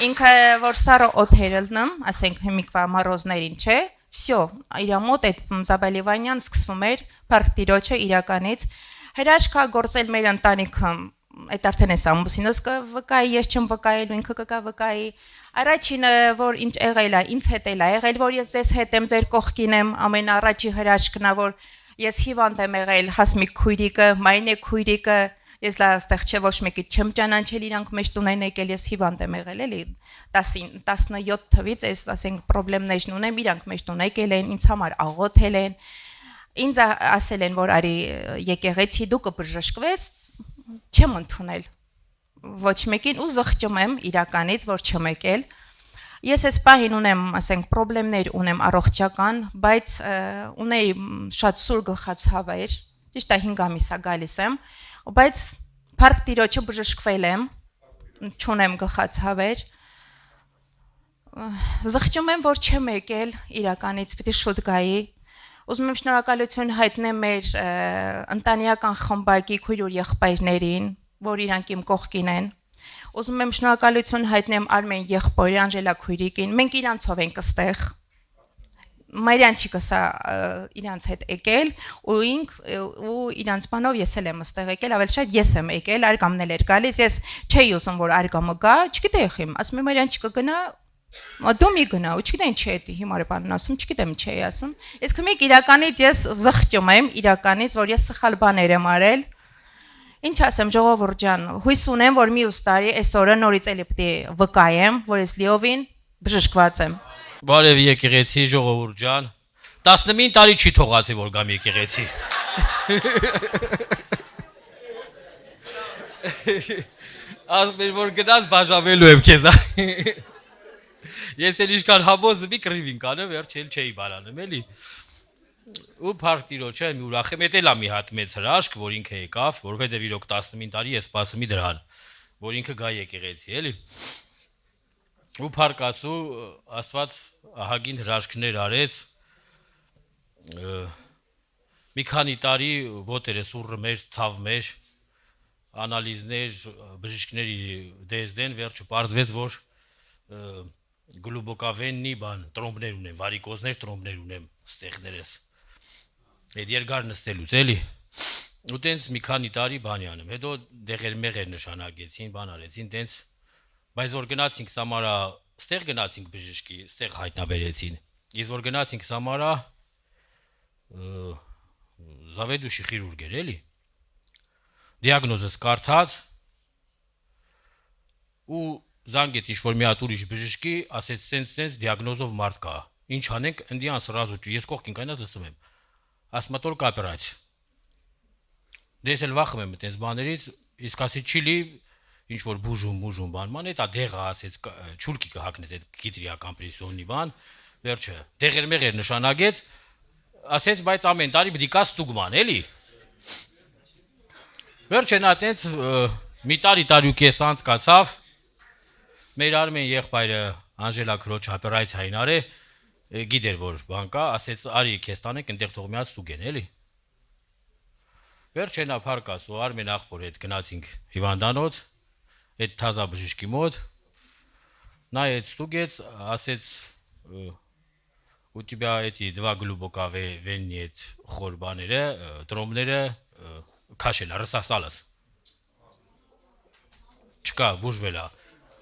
ինքը որ սառը օթեր ելնում, ասենք հիմիկվա մարոզներին, չէ, всё, իր մոտ այդ заболевание-ն սկսվում էր բարդիրոջը իրականից։ Հրաշքա գործել մեր ընտանիքում, այդ արդեն էս ամուսինս կվկայի, ես չեմ վկայելու, ինքը կկա վկայի։ Առաջինը որ ինչ եղել է, ինձ հետ էլ է եղել, որ ես ձեզ հետ եմ, ձեր կողքին եմ, ամենաառաջի հրաշքն է, որ ես հիվանդ եմ եղել, Հասմիկ քույրիկը, Մայնե քույրիկը, ես լա այստեղ չէ ոչ մեկի չեմ ճանաչել, իրանք մեզ տուն են եկել, ես հիվանդ եմ եղել, էլի 17 թվից ես ասենք խնդիրներն ունեմ, իրանք մեզ տուն եկել են, ինձ համար աղոթել են, ինձ ասել են, որ արի եկեղեցի դու կբժշկվես, չեմ ընդունել ոչ մեկին ու զղջում եմ իրականից, որ չեմ եկել։ Ես այս պահին ունեմ, ասենք, խնդիրներ ունեմ առողջական, բայց ունեի շատ սուր գլխացավեր, ճիշտ է 5 ամիս է գալիս եմ, բայց փառք Տիրոջը բժշկվել եմ, չունեմ գլխացավեր։ Զղջում եմ, որ չեմ եկել իրականից, պիտի շուտ գայի։ Ուզում եմ շնորհակալություն հայտնեմ մեր ընտանեկան խմբակի քույր ու եղբայրներին, որ իրանք իմ կողքին են։ Ուզում եմ շնորհակալություն հայտնեմ Արմեն եղբորի Անժելա քույրիկին, մենք իրանցով ենք այստեղ։ Մարիանչիկը սա իրանց հետ եկել ու իրանց բանով ես էլ եմ ստեղ եկել, ավելի շատ ես եմ եկել, արկամն էլ էր գալիս, ես չէի ուզում որ արկամը գա, չգիտեի խիմ, ասում եմ Մարիանչիկը գնա, դու մի գնա, ու չգիտեմ չէ դի հիմա բանն ասում, չգիտեմ չէի ասում, ես քմիկ իրականից ես զղջում եմ իրականից, որ ես սխալ բաներ եմ արել, ինչ ասեմ ժողովուրդ ջան, հույս ունեմ որ մյուս տարի այս օրը նորից էլի պետք է վկայեմ, որ ես լիովին բժշկված եմ։ Բարև եկեղեցի ժողովուրդ ջան 19 տարի չի թողացի որ գամ եկեղեցի ասում որ գնաց բաժանվելու եմ քեզ ես էլ իշքան համոզը մի կռիվին կանեմ վերջ էլ չէի բարանում էլի ու փառք Տիրոջը մի ուրախ եմ էտել մի հատ մեծ հրաշք որ ինքը եկավ որովհետև իրոք 19 տարի ես սպասում եմ դրան որ ինքը գա եկեղեցի էլի ու փառք Աստծո Աստված ահագին հրաշքներ արեց մի քանի տարի ոտերը սուրը մեր ցավ մեր անալիզներ բժիշկների դեզդեն վերջը բարձվեց որ գլուբոկավեննի բան տրոմբներ ունեմ վարիկոզներ տրոմբներ ունեմ ստեղներես այդ երկար նստելուց էլի ու տենց մի քանի տարի բանի անեմ հետո դեղեր մեղեր նշանակեցին բան արեցին տենց բայց որ գնացինք Սամարա ստեղ գնացինք բժշկի ստեղ հայտնաբերեցին իսկ որ գնացինք Սամարա զավեդուշի խիրուրգ էր էլի դիագնոզս կարդաց ու զանգեց ինչ-որ մի հատ ուրիշ բժշկի ասեց սենց դիագնոզով մարդ կա ինչ անենք ընդիան սразу ես կողքին կայնած լսում եմ ասма только операция դες էլ վախում եմ այդպես բաներից իսկ ասի չիլի ինչ որ բուժում բանման էտա դեղը ասեց չուլկի կհակնեց այդ գիտրիա կոմպրեսիոնի բան վերջը դեղեր մեղեր նշանակեց ասեց բայց ամեն տարի պիտի կա ստուգման էլի վերջը նա այդպես մի տարի ու կես անցկացավ մեր Արմեն եղբայրը Անժելա քրոջ օպերացիային արե գիտեր որ բան կա ասեց արի քեզ տանենք այնտեղ թող մի հատ ստուգեն էլի վերջը նա փառք Աստծո Արմեն աղբոր հետ գնացինք հիվանդանոց այդ թազա բժշկի մոտ նա այդ ստուգեց ասեց у тебя эти два глубоковенные эти խորբաները տրոմբները քաշել ռսասալս չկա բուժվելա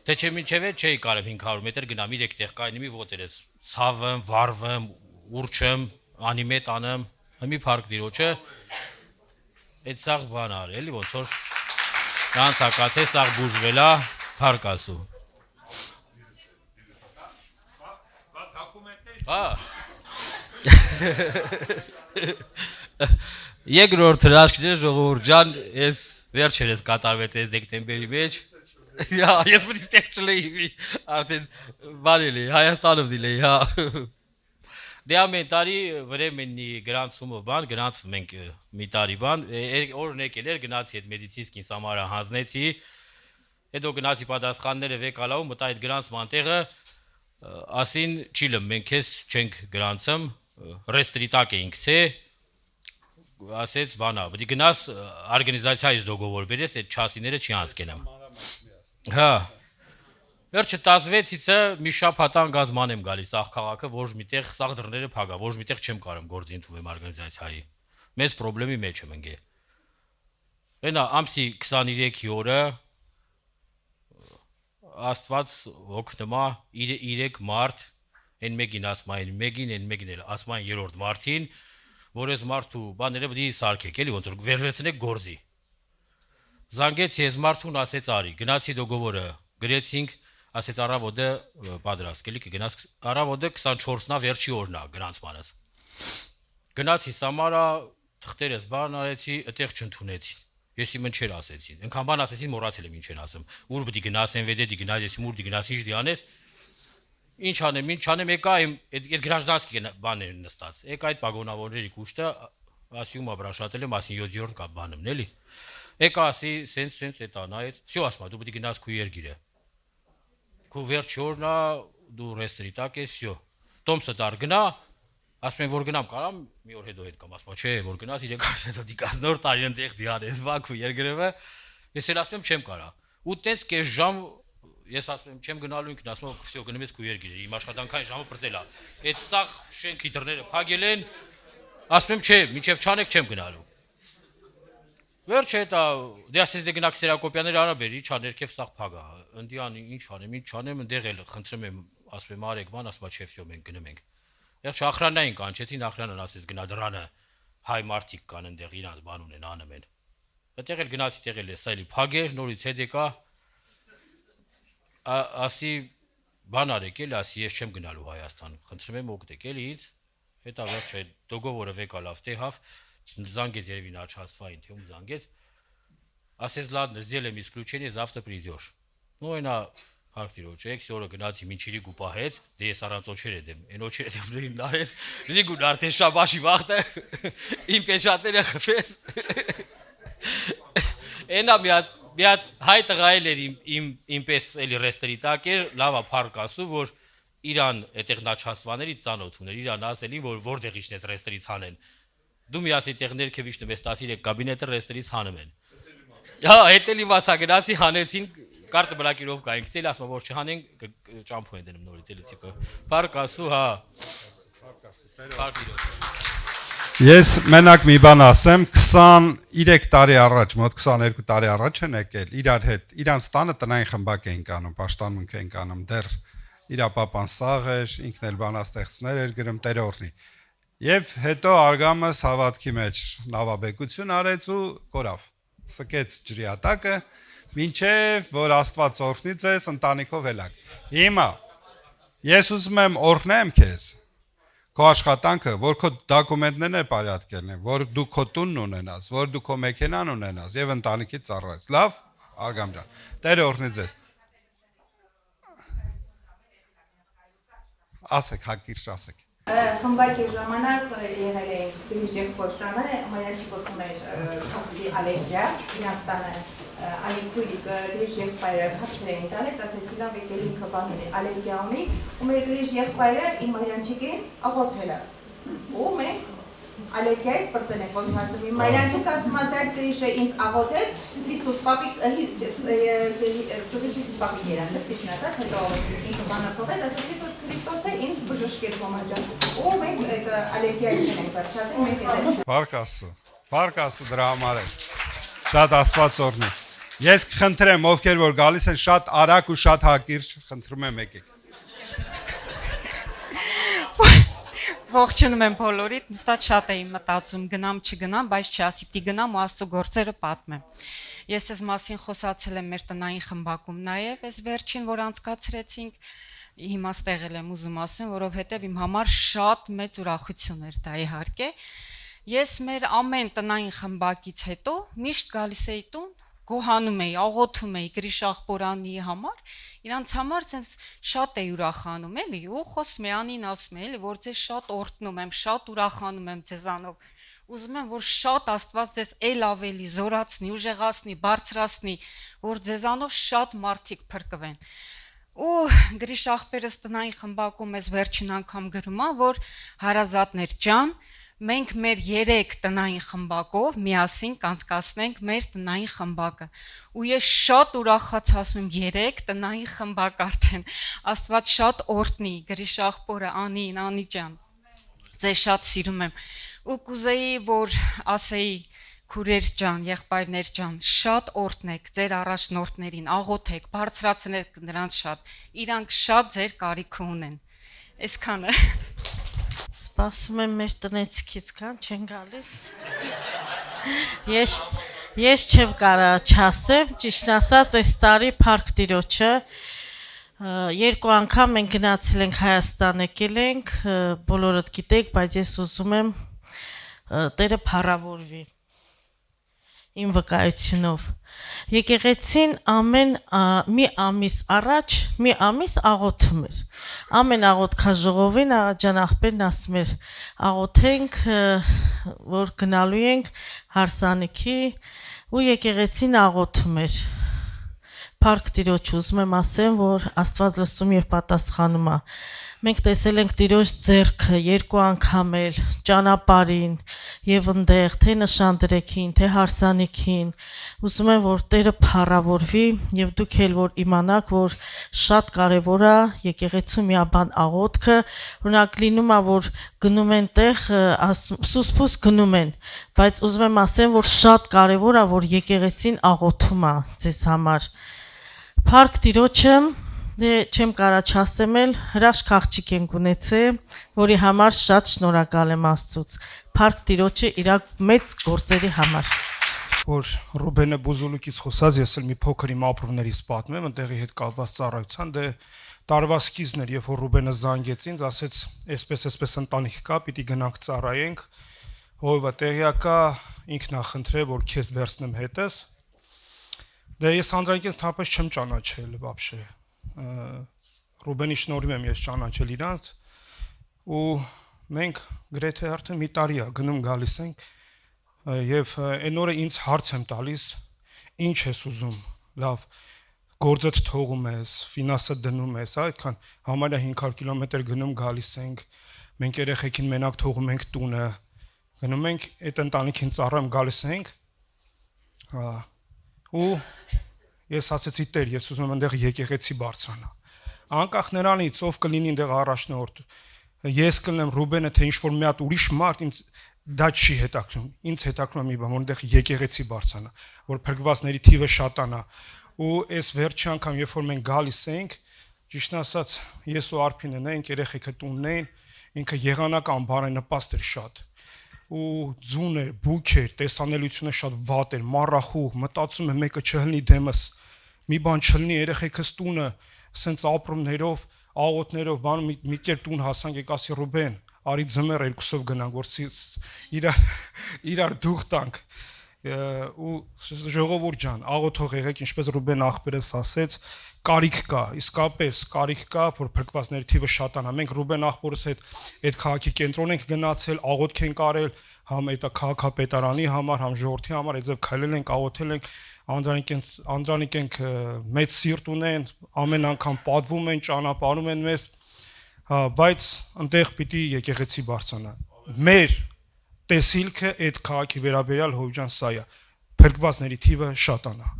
թե չէ մինչև է չէի կարել 500 մետր գնամ 3 տեղ կայնի մի ոտերես ցավեմ վարվեմ ուրչեմ անիմետ անեմ մի փառք Տիրոջը այդ սաղ բան արել էլի ոնց որ Կանցակացե սաղ բուժվելա փառք Աստծո Երկրորդ հրաշքն է ժողովուրդ ջան ես վերջերս կատարվեց այս դեկտեմբերի մեջ ես միշտ ստեղ չլեի արդեն բանելի Հայաստանում դիլեի հա դե ամեն տարի վրեմենի գրանցումը բան գրանցվում ենք մի տարի բան օրն եկել էր գնացի այդ մեդիցինսկին Սամարա հանձնեցի հետո գնացի պատասխանները վեկալաու մտա այդ գրանցման տեղը ասին չիլը մենք քեզ չենք գրանցում ռեստրիտակ էինք ցե ասեց բանա պիտի գնաս օրգանիզացիայից դոգովոր բերես այդ չասիները չի անցկենամ հա վերջը 16-ից մի շաբաթան գազման եմ գալիս աղ քաղաքը ոչ միտեղ սաղ դռները փագա ոչ միտեղ չեմ կարում գործի ընդունեմ օրգանիզացիայի մեծ խնդրի մեջ եմ ընկել այնա ամսի 23-ի օրը Աստված օգնումա 3 մարդ այն մեկին ասում այն մեկին այն մեկին էլ ասում այն երրորդ մարդին որ ես մարդու բաները պետք է սարքեք էլի ոնց որ վերվեցնեք գործի զանգեց ես մարդուն ասեց արի գնացի դոգովորը գրեցինք ասեց առավոտը պատրաստ էլի կգնաս առավոտը 24-նա վերջի օրն է գրանցմանս գնացի Սամարա թղթերս բան արեցի այդտեղ չընդունեցին ես իմ ինչեր ասեցին այնքան բան ասեցին մոռացել եմ ինչ են ասում ուր պետք է գնաս NVD-ի գնաս ես ուր դի գնաս ինչ դի անես ինչ անեմ եկա այդ գրանցնացքի բաներն նստած եկա այդ պագոնավորների կուշտը ասիում ապրաշատել եմ ասին 7-րդ կա բանումն էլի եկա ասի սենց էտա նայեց всё ասма դու պետք է գնաս քու երգիրը քու վերջի օրն է դու ռեստրիտակ ես всё տոմսը դար գնա ասում եմ որ գնամ կարամ մի օր հետո հետ կամ ասма չէ որ գնաս իրեք ասես դի կազնոր տարի ընդեղ դիան ես վակու երգրևը ես էլ ասում եմ չեմ կարա ու տենց կես ժամ ես ասում եմ չեմ գնալու, ինքն ասում է վсё գնում ես քո երկիրը, իմ աշխատանքային ժամը բրծել է։ Այդ սաղ շենքի դռները փակել են, ասում եմ չէ, մինչև չանեք չեմ գնալու։ Վերջ հետա դե ասես դե գնաք Սերակոպյանների արաբերի, իջա ներքև սաղ փագա։ Ընդյան ինչ անեմ, ընդեղ էլ խնդրում եմ, ասում եմ արեք բան, ասում է չէ, վсё մենք գնում ենք։ Վերջ ախրանային կանչեցին, ախրանան ասեց գնա դրանը, հայ մարդիկ կան ընդեղ իրանց բան ունեն անում են։ Այդտեղ էլ գնացի տեղել է, սա էլի փագեր, նորից հետ եկա։ Ասի բան արեք էլի, ասի ես չեմ գնալու Հայաստան, խնդրում եմ օգնեք էլի ինձ։ Հետա վերջ այդ դոգովորը վեկալավ տեհավ, зангет երևի նա չհասվային, թե ում զանգեց։ Ասեց ладно, сделаем исключение, завтра придешь։ Ну այնա Հարկիրոջ, էքսորը գնացի մինչիրի գուպահեց, դե ես առանց օչեր եդեմ, այն օչեր եդեմ նայեց, լիգուն արդեն շաբաշի վաղտը, իմ պեչատները խփեց։ Այնա մի հատ հայ տղայել էր իմպես էլի ռեստերի տակ էր, լավա փառք ասու, որ իրան այդտեղ նա չհասվաների ծանոթ ուներ, իրան ասելին, որ որտեղ իջնեց ռեստերից հանեն։ Դու մի ասի տեղ ներքև իջնում ես 13 կաբինետը ռեստերից հանում են։ Հա, հետելի մասա գնացի հանեցին կարտը բլակիրով կայինք, ցել ասում որ չհանենք ճամփու են դնում նորից էլի տիպը։ Փառք ասու, հա։ Ես մենակ մի բան ասեմ, 23 տարի առաջ, մոտ 22 տարի առաջ են եկել իրար հետ, իրանց տանը տնային խմբակ էին անում, պաշտամունք էին անում, դեռ իր պապան սաղ էր, ինքն էլ բանաստեղծներ էր գրում Տերը օրհնի։ Եվ հետո արգամս հավատքի մեջ նավաբեկություն արեց ու կորավ։ Սկեց ջրի ատակը, մինչև որ Աստված օրհնի ձեզ ընտանիքով ելակ։ Հիմա ես ուզում եմ օրհնեմ քեզ, քո աշխատանքը, որ քո դոկումենտներն պարյատկելն են, որ դու քո տունն ունենաս, որ դու քո մեքենան ունենաս եւ ընտանիքիդ ծառայես։ Լավ, արգամ ջան։ Տերը օրհնի ձեզ։ Ասեք, հակիրճ ասեք։ Խմբակի ժամանակ եղել էինք դրիժեք պորտանը, մայրաչիկոսում էր սացի ալերգիա, Իրաստանը ալիքույրիկ դրիժ եղբայրը հապսեր էին տալես, ասեցի լավ եկել ինքը բաներ ալերգիա ունի, ու մեր դրիժ եղբայրը իմ մայրանչիկին աղոթել է, ու մենք ալերգիայից բրծել ենք, ոնց ասում իմ մայրանչիկ ասմած այդ դրիժը ինձ աղոթեց, Հիսուս պապիկ, Սուրիչիս պապիկ երասը, պիշն ասած, հետո ինքը բանը փողեց, ասեց Հիսուս Քրիստոսը ինձ բժշկեց ոմաջան, ու մենք ալերգիայից ենք վերջացել, մենք ենք Փառք Աստծո դրա համար է, շատ Աստված օրհնի։ Ես կխնդրեմ, ովքեր որ գալիս են շատ արագ ու շատ հակիրճ, խնդրում եմ եկեք։ Ողջունում եմ բոլորիդ, նստած շատ էի մտածում, գնամ չգնամ, բայց չասի պիտի գնամ ու Աստծո գործերը պատմեմ։ Ես այս մասին խոսացել եմ մեր տնային խմբակում նաև, այս վերջին, որ անցկացրեցինք, հիմա ստեղել եմ ուզում ասեմ, որովհետև իմ համար շատ մեծ ուրախություն էր դա իհարկե։ Ես մեր ամեն տնային խմբակից հետո միշտ գալիս էի տուն, գոհանում էի, աղոթում էի Գրիշախպորանի համար, իրանց համար ցենց շատ էի ուրախանում էլի, ու Խոսմեանին ասում էի, որ ձեզ շատ օրհնում եմ, շատ ուրախանում եմ ձեզանով։ Ուզում եմ, որ շատ Աստված ձեզ էլ ավելի զորացնի, ուժեղացնի, բարձրացնի, որ ձեզանով շատ մարդիկ փրկվեն։ Ու Գրիշախպերս տնային խմբակում ես վերջին անգամ գրում ա, որ հարազատներ ջան, մենք մեր 3 տնային խմբակով միասին կանցկացնենք մեր տնային խմբակը։ Ու ես շատ ուրախացած ասում եմ 3 տնային խմբակ արդեն։ Աստված շատ օրհնի Գրիշախպորը, Անի ջան։ Ձեզ շատ սիրում եմ։ Ու կուզեի, որ ասեի քուրեր ջան, եղբայրներ ջան, շատ օրհնեք ձեր առաջնորդներին, աղոթեք, բարձրացնեք նրանց շատ։ Իրանք շատ ձեր կարիքը ունեն։ Այսքանը։ Սպասում եմ մեր տնեցիկից կան, չեն գալիս։ Ես չեմ կարա չասեմ, ճիշտ ասած, այս տարի Փառք Տիրոջը 2 անգամ մենք գնացել ենք Հայաստան եկել ենք, բոլորդ գիտեք, բայց ես ուզում եմ Տերը փառավորվի իմ վկայությունով։ Եկեղեցին մի ամիս առաջ, մի ամիս աղոթում էր։ Ամեն աղոթքաժողովին աղաջան աղբերն ասում էր, աղոթենք, որ գնալու ենք հարսանիքի, ու եկեղեցին աղոթում էր։ Փառք Տիրոջ, ուզում եմ ասեմ, որ Աստված լսում եւ պատասխանում է։ Մենք տեսել ենք Տիրոջ ձեռքը երկու անգամ էլ ճանապարհին եւ ընդեղ թե նշանդրեքին, թե հարսանիքին։ Ուզում եմ, որ Տերը փառավորվի եւ դուք էլ որ իմանաք, որ շատ կարեւոր է եկեղեցու միաբան աղոթքը, օրինակ լինում է, որ գնում են տեղ, սուսփուս գնում են, բայց ուզում եմ ասեմ, որ շատ կարեւոր է, որ եկեղեցին աղոթում է ձեզ համար։ Փառք Տիրոջը, դե չեմ կարա չասեմ էլ հրաշք աղջիկ ենք ունեցել, որի համար շատ շնորհակալ եմ Աստծուց։ Փառք Տիրոջը իր մեծ գործերի համար։ Որ Ռուբենը Բուզուլուկից խոսած, ես էլ մի փոքր իմ ապրումներից պատմեմ, ընտեղի հետ կապված ծառայության, դե տարվա սկիզբն էր, երբ որ Ռուբենը զանգեց ինձ, ասեց, այսպես ընտանիք կա, պիտի գնանք ծառայենք, ովը տեղյակա, ինքն ա խնդրել, որ քեզ վերցնեմ հետս։ Դե ես Անդրանիկից թափես չեմ ճանաչել вообще։ Ռուբենի շնորհիվ եմ ես ճանաչել իրանց ու մենք գրեթե արդեն մի տարի է գնում գալիս ենք եւ այն օրը ինձ հարց եմ տալիս ինչ ես ուզում լավ գործդ թողում ես ֆինանսը դնում ես այդքան համարյա 500 կիլոմետր գնում գալիս ենք մենք երեխեքին մենակ թողում ենք տունը գնում ենք այդ ընտանիքին ծառայում գալիս ենք ու ես ասեցի Տեր, ես ուզում եմ այնտեղ եկեղեցի բարձրանա։ Անկախ նրանից ով կլինի այնտեղ առաջնորդ, ես կլինեմ Ռուբենը, թե ինչ-որ մի հատ ուրիշ մարդ, ինձ դա չի հետաքրում։ Ինձ հետաքրում է մի բան, որ այնտեղ եկեղեցի բարձրանա, որ փրկվածների թիվը շատանա։ Ու այս վերջի անգամ, երբ որ մենք գալիս ենք, ճիշտ ասած, ես ու Արփինեն ենք, երեխեքը տունն էին, ինքը եղանակ անբարենպաստ էր շատ։ Ու ձուն էր, բուք էր, տեսանելիությունը շատ վատ էր, մառախուղ, մտածում եմ մեկը չհլնի դեմս, մի բան չլնի երեխեքս տունը, սենց ապրումներով, աղոթներով, բան մի կերպ տուն հասանք, եք ասի Ռուբեն, արի ձմեռ երկուսով գնանք, որ իրար դուղ տանք, ու ժողովուրդ ջան, աղոթող եղեք, ինչպես Ռուբեն աղբերս ասեց, կարիք կա, իսկապես կարիք կա, որ փրկվածների թիվը շատանա։ Մենք Ռուբեն աղբորս հետ այդ քաղաքի կենտրոն ենք գնացել, աղոթք ենք արել, համ այդ քաղաքապետարանի համար, համ ժողովրդի համար, այդպես քայլել ենք, աղոթել ենք, Անդրանիկ ենք մեծ սիրտ ունեն, ամեն անգամ պատվում են, ճանապարհում են մեզ, բայց այնտեղ պիտի եկեղեցի բարձրանա։ Մեր տեսիլքը այդ քաղաքի վերաբերյալ Հովջան սա է, փրկվածների թիվը շատանա։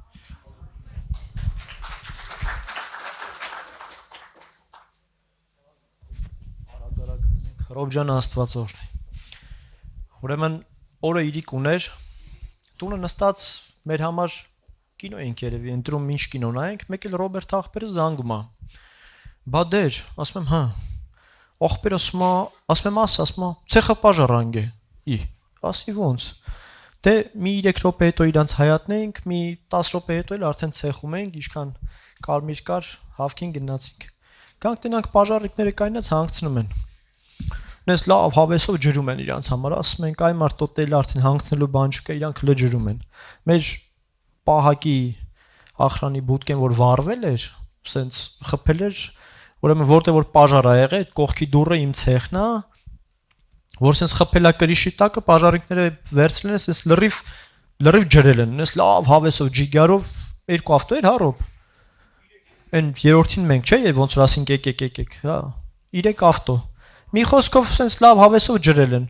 Ռոբջան Աստվածոր։ Ուրեմն օրը իրիկ ուներ, տունը նստած մեր համար կինո ենք երևի, ընտրում ինչ կինո նայենք, մեկ էլ Ռոբերտ աղբերը զանգում է։ Բա դեր, ասում եմ, հա։ Աղբերը ասում եմ, ցեխը պաժարանգ է։ Ասի ոնց։ Դե մի 3 րոպե հետո իրանց հայատնենք, մի 10 րոպե հետո էլ արդեն ցեխում ենք, ինչքան կարմիր կար, հավքին գնացինք։ Գանք տնանք պաժարիկները կայնած հանգցնում են։ Նես լավ հավեսով ջրում են իրանց համար, ասում ենք այ մարդ տոտել արդեն հանգցնելու բան չկա, իրանք լջրում են։ Մեր պահակի ախրանի բուտկեն որ վառվել էր, սենց խփել էր, ուրեմն որտեղ որ պաժար ա եղել, այդ կողքի դուռը իմ ցեխն է, որ սենց խփելա կրիշի տակը պաժարիկները վերցրել են, սենց լրիվ ջրել են, նես լավ հավեսով ջիգարով 2 ավտո էր հարոբ։ Այն երրորդին մենք չէ, եւ ոնց որ ասինք եկեք, հա, 3 ավտո։ Մի խոսքով սենց լավ հավեսով ջրել են։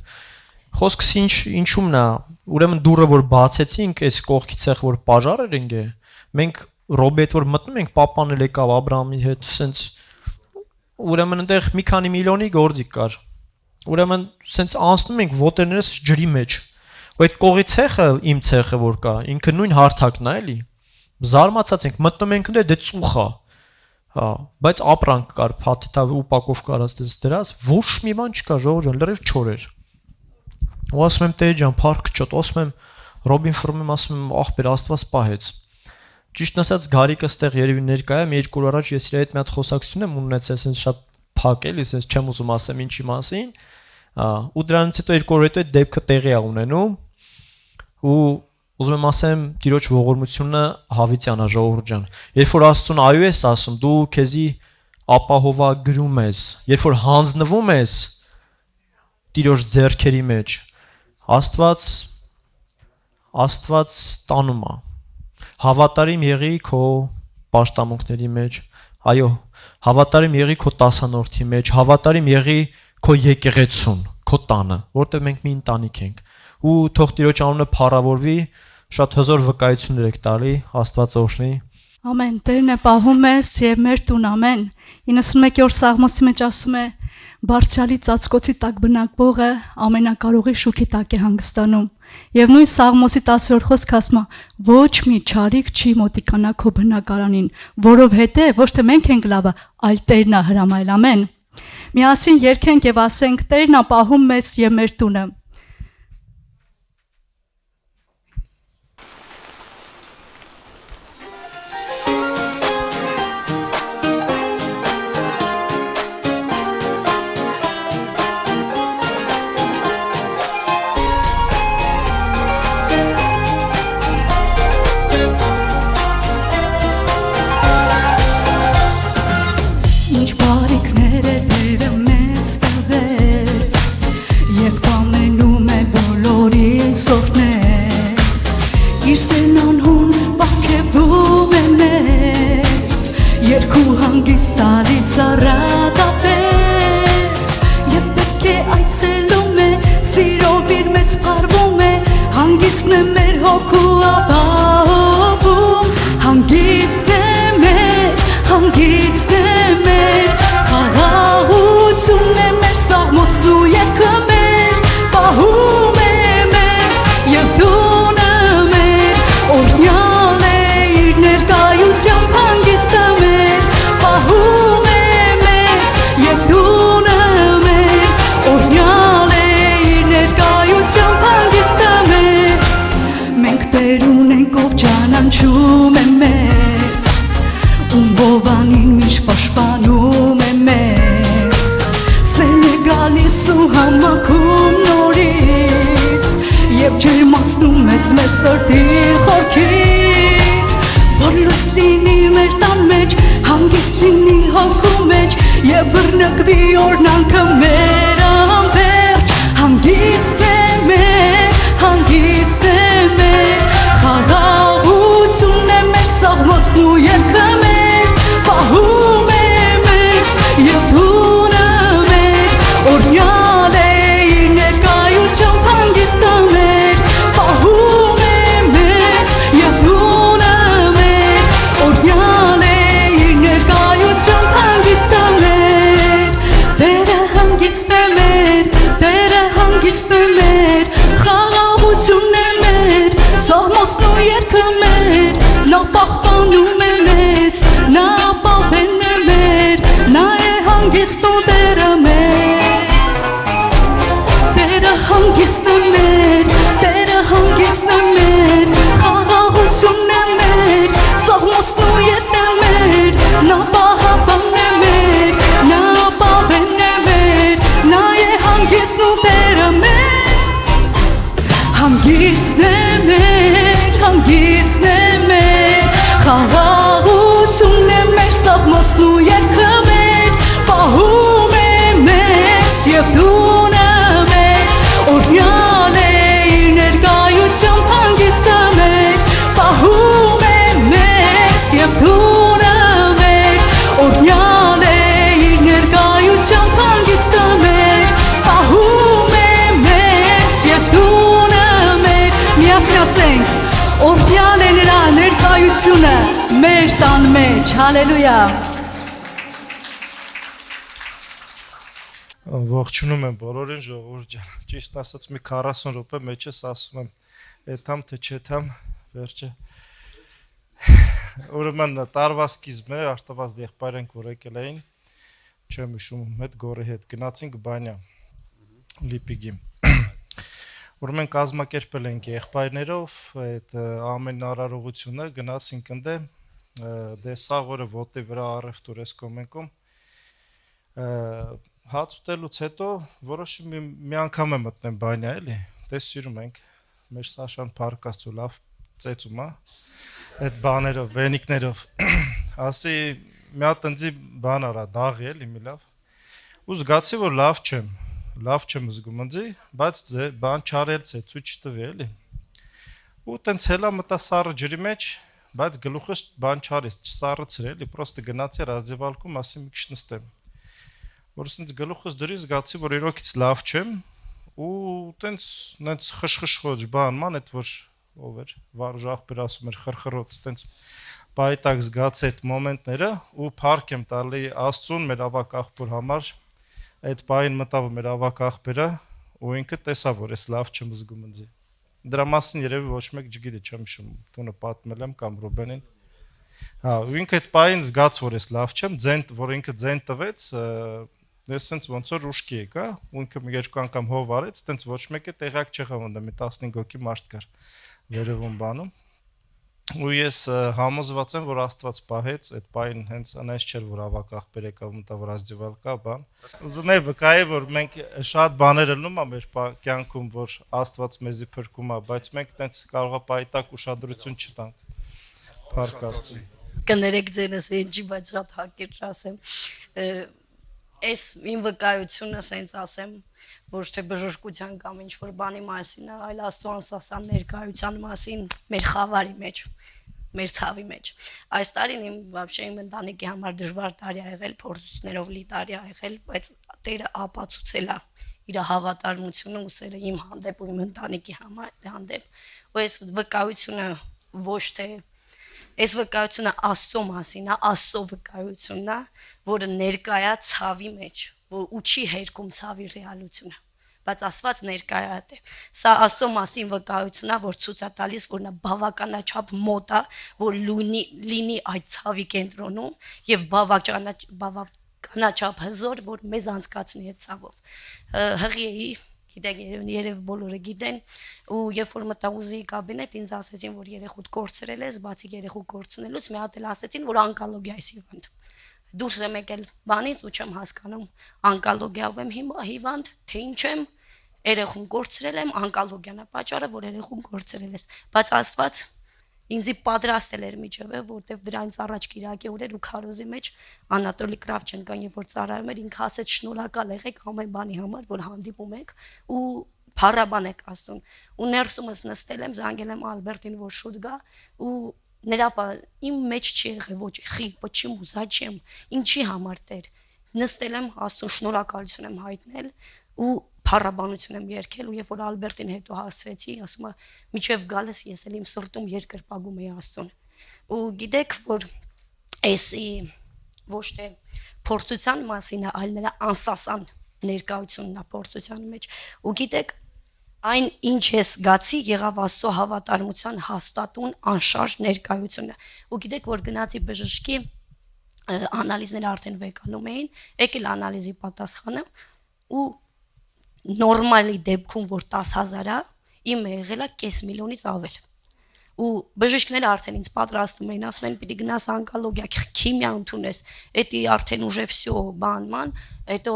Խոսքս ինչումն է, ուրեմն դուռը որ բացեցինք, այս կողքի ցեղ որ պաժար էր ինգե, մենք Ռոբետ որ մտնում ենք, պապանել եկավ Աբրահամի հետ, սենց ուրեմն այնտեղ մի քանի միլիոնի գործիք կար։ Ուրեմն սենց անցնում ենք ոտերներս ջրի մեջ։ Ու այդ կողի ցեխը, իմ ցեխը որ կա, ինքը նույն հարթակն է, էլի։ Զարմացած ենք, մտնում ենք դե ծուխ է։ Հա, բայց ապրանք կար, փաթեթա ուպակով կարած դրած, ոչ մի բան չկա, ժողովուրդ, լրիվ չոր էր։ Ու ասում եմ Տեր ջան, փառք չոտ, ասում եմ Ռոբին ֆրում եմ, ասում եմ աղբեր Աստված պահեց։ Ճիշտ ասած Գարիկը ստեղ երևի ներկա է, մի 2 օր առաջ ես իր հետ մի հատ խոսակցություն եմ ունեցել, ասես շատ փակ էլի, ասես չեմ ուզում ասեմ ինչի մասին։ Ու դրանից հետո 2 օր հետո այդ դեպքը տեղի է ունենում։ Ու ուզում եմ ասեմ Տիրոջ ողորմությունը հավիտյան է ժողովուրդ ջան։ Երբ որ Աստծուն այո ես ասում, դու քեզի ապահովա գրում ես, երբ որ հանձնվում ես Տիրոջ ձեռքերի մեջ, Աստված տանում է։ Հավատարիմ եղի քո պաշտամունքների մեջ, այո, հավատարիմ եղի քո տասանորդի մեջ, հավատարիմ եղի քո եկեղեցուն, քո տանը, որտեղ մենք մի ընտանիք ենք, ու թող Տիրոջ անունը փառավորվի, շատ հզոր վկայություններ եք տալի, Աստված օրհնի։ Ամեն, Տերն է պահում մեզ եւ մեր տուն, ամեն։ 91-րդ Սաղմոսի մեջ ասում է. Բարձրալի ծածկոցի տակ բնակվողը ամենակարողի շուքի տակ է հանգստանում։ Եվ նույն Սաղմոսի 10-րդ խոսքը ասում է. ոչ մի չարիք չի մոտիկանա քո բնակարանին, որովհետեւ ոչ թե մենք ենք լավը, այլ Տերն է հրամայել, ամեն։ Միասին երգենք եւ ասենք. Տերն է պահում մեզ եւ մեր տունը։ Ինչ բարիքներ է Տերը մեզ տվել, և կամենում է բոլորին սովորել, իր սենանհուն պարգևում է մեզ, երկու հանգիստ տալիս առատապես, և պետք է այցելում է, սիրով իր մեզ փառվում է, հանգիստն է մեր հոգու ապահովում, հանգիստ է մեր, հանգիստ է մեր, խաղաղությունն է մեր, սաղմոսն ու երգը մեր, պահում է մեզ և տունը մեր, օրհնյալ է իր ներկայությամբ հանգիստը մեր, պահում է մեզ և տունը մեր, օրհնյալ է իր ներկայությամբ հանգիստը մեր, մենք Տեր ունենք ով ճանաչում է մեզ, ում բովանին միշտ պաշտպանում է մեզ, սեն է գալիս ու համակում նորից, և ջերմացնում մեզ մեր սրտի խորքից, որ լույս լինի մեր տան մեջ, հանգիստ լինի հոգու մեջ, և բռնկվի օրհնանքը մեր անվերջ, հանգիստ է մեր, հանգիստ է մեր, խաղաղությունն է մեր, սաղմոսն ու երգը մեր, պահում է մեզ և տունը մեր, օրհնյալ է իր ներկայությամբ հանգիստը մեր, պահում է մեզ և տունը մեր, օրհնյալ է իր ներկայությամբ հանգիստը մեր, Տերը հանգիստ է մեր, Տերը հանգիստ է մեր, խաղաղությունն է մեր, սաղմոսն ու երգը մեր, նա պահպանում է մեզ, նա ապավեն է մեր, նա է հանգիստ ու Տերը մեր, Տերը հանգիստ է մեր, Տերը հանգիստ է մեր, խաղաղությունն է մեր, սաղմոսն ու երգը մեր, նա պահապան է մեր, նա ապավեն է մեր, նա է հանգիստ ու Տերը մեր, հանգիստ է մեր, հանգիստ է մեր, խաղաղությունն է մեր, սաղմոսն ու երգը մեր, պահում է մեզ և տունը մեր, օրհնյալ է իր ներկայությամբ հանգիստը մեր, պահում է մեզ և տունը մեր, օրհնյալ է իր ներկայությամբ հանգիստը մեր, պահում է մեզ և տունը մեր, միասին ասենք, օրհնյալ է նրա ներկայությունը մեր տան մեջ, հալելույա։ Ողջունում եմ բոլորին, ժողովուրդ ջան, ճիշտ ասած մի 40 րոպե մեջս ասում եմ, էթամ թե չեթամ, վերջը, ուրեմն տարվա սկիզբներ արտավազդ եղբայր ենք, որ եկել էին, չեմ հիշում հետ գորի հետ, գնացինք բանյա, լիպիգի, ուրեմն կազմակերպել ենք եղբայրներով, այդ ամեն արարողությունը գնացինք ընդ դե սաղ օրը ոտի վրա առևտուր ես կոմենքում, հաց ուտելուց հետո որոշում մի անգամ եմ մտնեմ բանյա էլի, դե սիրում ենք, մեր Սաշան փառքաստու լավ ծեծում է, այդ բաներով, վենիկներով, ասի մի հատ ընձի բան արա, դաղի էլի մի լավ, ու զգացի, որ լավ չեմ զգում ընձի, բայց բան չարելց է, ցույց չտվի էլի, ու տենց հելա մտա սառը ջրի մեջ, բայց գլուխս բան չարեց, չսառեցր էլի, պրոստը գնացի ռազիվալքում, ասի մի քիչ նստեմ։ Որ ասենց գլուխս դրի զգացի, որ իրոքից լավ չեմ, ու տենց նենց խշխխոջ բան, ման այդ որ ով էր, վարժ աղբեր ասում էր խրխրոց, տենց պայտակ զգացի այդ մոմենտները ու փառք եմ տալի Աստծուն մեր ավակ աղբոր համար, այդ պայն մտավ մեր ավակ աղբերը ու ինքը տեսավ, որ ես լավ չեմ զգում ինձ։ Դրա մասին երևի ոչ մեկ չգիտի, չեմ հիշում, տունը պատմել եմ կամ Ռուբենին։ Հա, ու ինքը այդ պայն զգաց, որ ես լավ չեմ, որ ինքը ձեն տվեց, ես սենց ոնց որ ուշքի եկա, ու ինքը մի երկու անգամ հով արեց, տենց ոչ մեկը տեղյակ չեղավ, ընդ մի 15 հոգի մարդ կար վերևում բանում։ Ու ես համոզված եմ, որ Աստված պահեց, այդ պայն հենց այնպես չէր, որ ավակ աղբեր եկավ մտավ ռազդիվալ կա բան։ Ուզում եմ վկայի, որ մենք շատ բաներ ելնում ա մեր կյանքում, որ Աստված մեզի փրկում ա, բայց մենք տենց կարող ա պայտակ ուշադրություն չտանք։ Փառք Աստծուն։ Կներեք ձենս ինչի, բայց շատ հակիրճ ասեմ։ Այս իմ վկայությունը սենց ասեմ, ոչ թե բժշկության կամ ինչ-որ բանի մասին, այլ Աստծո անսասան ներկայության մասին մեր խավարի մեջ, մեր ցավի մեջ։ Այս տարին իմ вообще իմ ընտանիքի համար դժվար տարի ա եղել, փորձություններով լի տարի ա եղել, բայց Տերը ապացուցել ա իր հավատարմությունը ու սերը իմ հանդեպ ու իմ ընտանիքի հանդեպ։ Ու այս վկայությունը ոչ թե այս վկայությունը Աստծո մասին է, Աստծո վկայությունն է, որը ներկայա ցավի մեջ, որ ու չի հերքում ցավի ռեալությունը, բայց Աստված ներկայա է։ Սա Աստծո մասին վկայությունն է, որ ցույց է տալիս, որ նա բավականաչափ մոտ է, որ լինի այդ ցավի կենտրոնում եւ բավականաչափ հզոր, որ մեզ անցկացնի այդ ցավով։ Հղի էի, գիտեք, երև բոլորը գիտեն, ու երբ որ մտա ուզիի կաբինետ, ինձ ասեցին, որ երեխուդ կորցրել ես, բացի երեխու կորցնելուց, մի հատ էլ ասեցին, որ անկալոգիա է հիվանդ։ Դուրս եմ եկել բանից ու չեմ հասկանում, անկալոգիայով եմ հիվանդ, թե ինչ եմ, երեխուն կորցրել եմ, անկալոգիան է պատճառը, որ երեխուն կորցրել ես, բայց Աստված ինձի պատրաստել էր միջև, որտեվ դրանից առաջ Կիրակի օրեր ու քարոզի մեջ Անատոլի Կրավչենկոն երբ որ ծառայում էր, ինքը ասեց շնորհակալ եղեք ամեն բանի համար, որ հանդիպում եք ու փառաբան եք Աստծուն։ Ու ներսումս նստել եմ, զանգել եմ Ալբերտին, որ շուտ գա ու նրա իմ մեջ չի եղել ոչ խի, почему, зачем, ինչի համար Տեր։ Նստել եմ, Աստծուն շնորհակալություն եմ հայտնել ու փառաբանություն եմ երգել ու երբ որ Ալբերտին հետո հասցրեցի, ասում է միջև գալս ես էլ իմ սրտում երկրպագում էի Աստծուն։ Ու գիտեք, որ էսի ոչ թե փորձության մասին է, այլ նրա անսասան ներկայությունն է փորձության մեջ։ Ու գիտեք, այն ինչ ես զգացի, եղավ Աստծո հավատարմության հաստատուն անշարժ ներկայությունը։ Ու գիտեք, որ գնացի բժշկի անալիզները արդեն վեկանում էին, եկել անալիզի պատասխանը ու նորմալի դեպքում, որ 10,000 է, իմը եղել է կես միլիոնից ավել։ Ու բժիշկները արդեն ինձ պատրաստում էին, ասում են պիտի գնաս ոնկոլոգիա, քիմիա ընդունես, էդի արդեն ուժե վсё, բան, հետո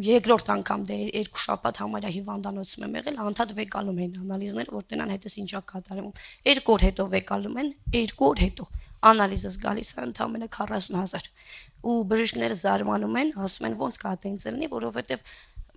երկրորդ անգամ դե 2 շաբաթ համարյա հիվանդանոցում եմ եղել, անդադ վեկալում են անալիզները, որ տնան հետս ինչա կատարում։ 2 օր հետո վեկալում են, 2 օր հետո անալիզս գալիս է ընդամենը 40,000։ Ու բժիշկները զարմանում են, ասում են ոնց կա տենց լինի, որովհետև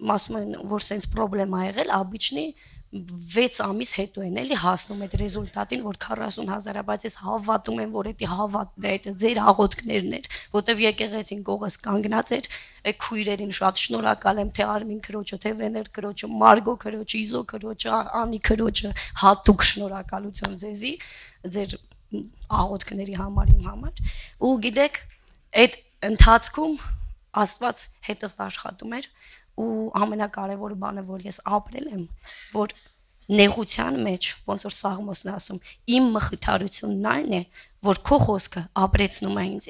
ասում են, որ սենց պրոբլեմ ա եղել, обычный 6 ամիս հետո են էլի հասնում այդ ռեզուլտատին, որ 40,000 է, բայց ես հավատում եմ, որ դա հավատն է, դա ձեր աղոթքներն էր, որտեվ եկեղեցին կողս կանգնած էր, այդ քույրերին շատ շնորհակալ եմ, թե Արմին քրոջը, թե Վեներ քրոջը, Մարգո քրոջը, Իզո քրոջը, Անի քրոջը, հատուկ շնորհակալություն ձեզի, ձեր աղոթքների համար իմ համար։ Ու գիտեք, այդ ընթացքում Աստված հետս աշխատում էր ու ամենակարևոր բանը, որ ես ապրել եմ, որ նեղության մեջ, ոնց որ Սաղմոսն է ասում, իմ մխիթարությունն այն է, որ քո խոսքը ապրեցնում է ինձ։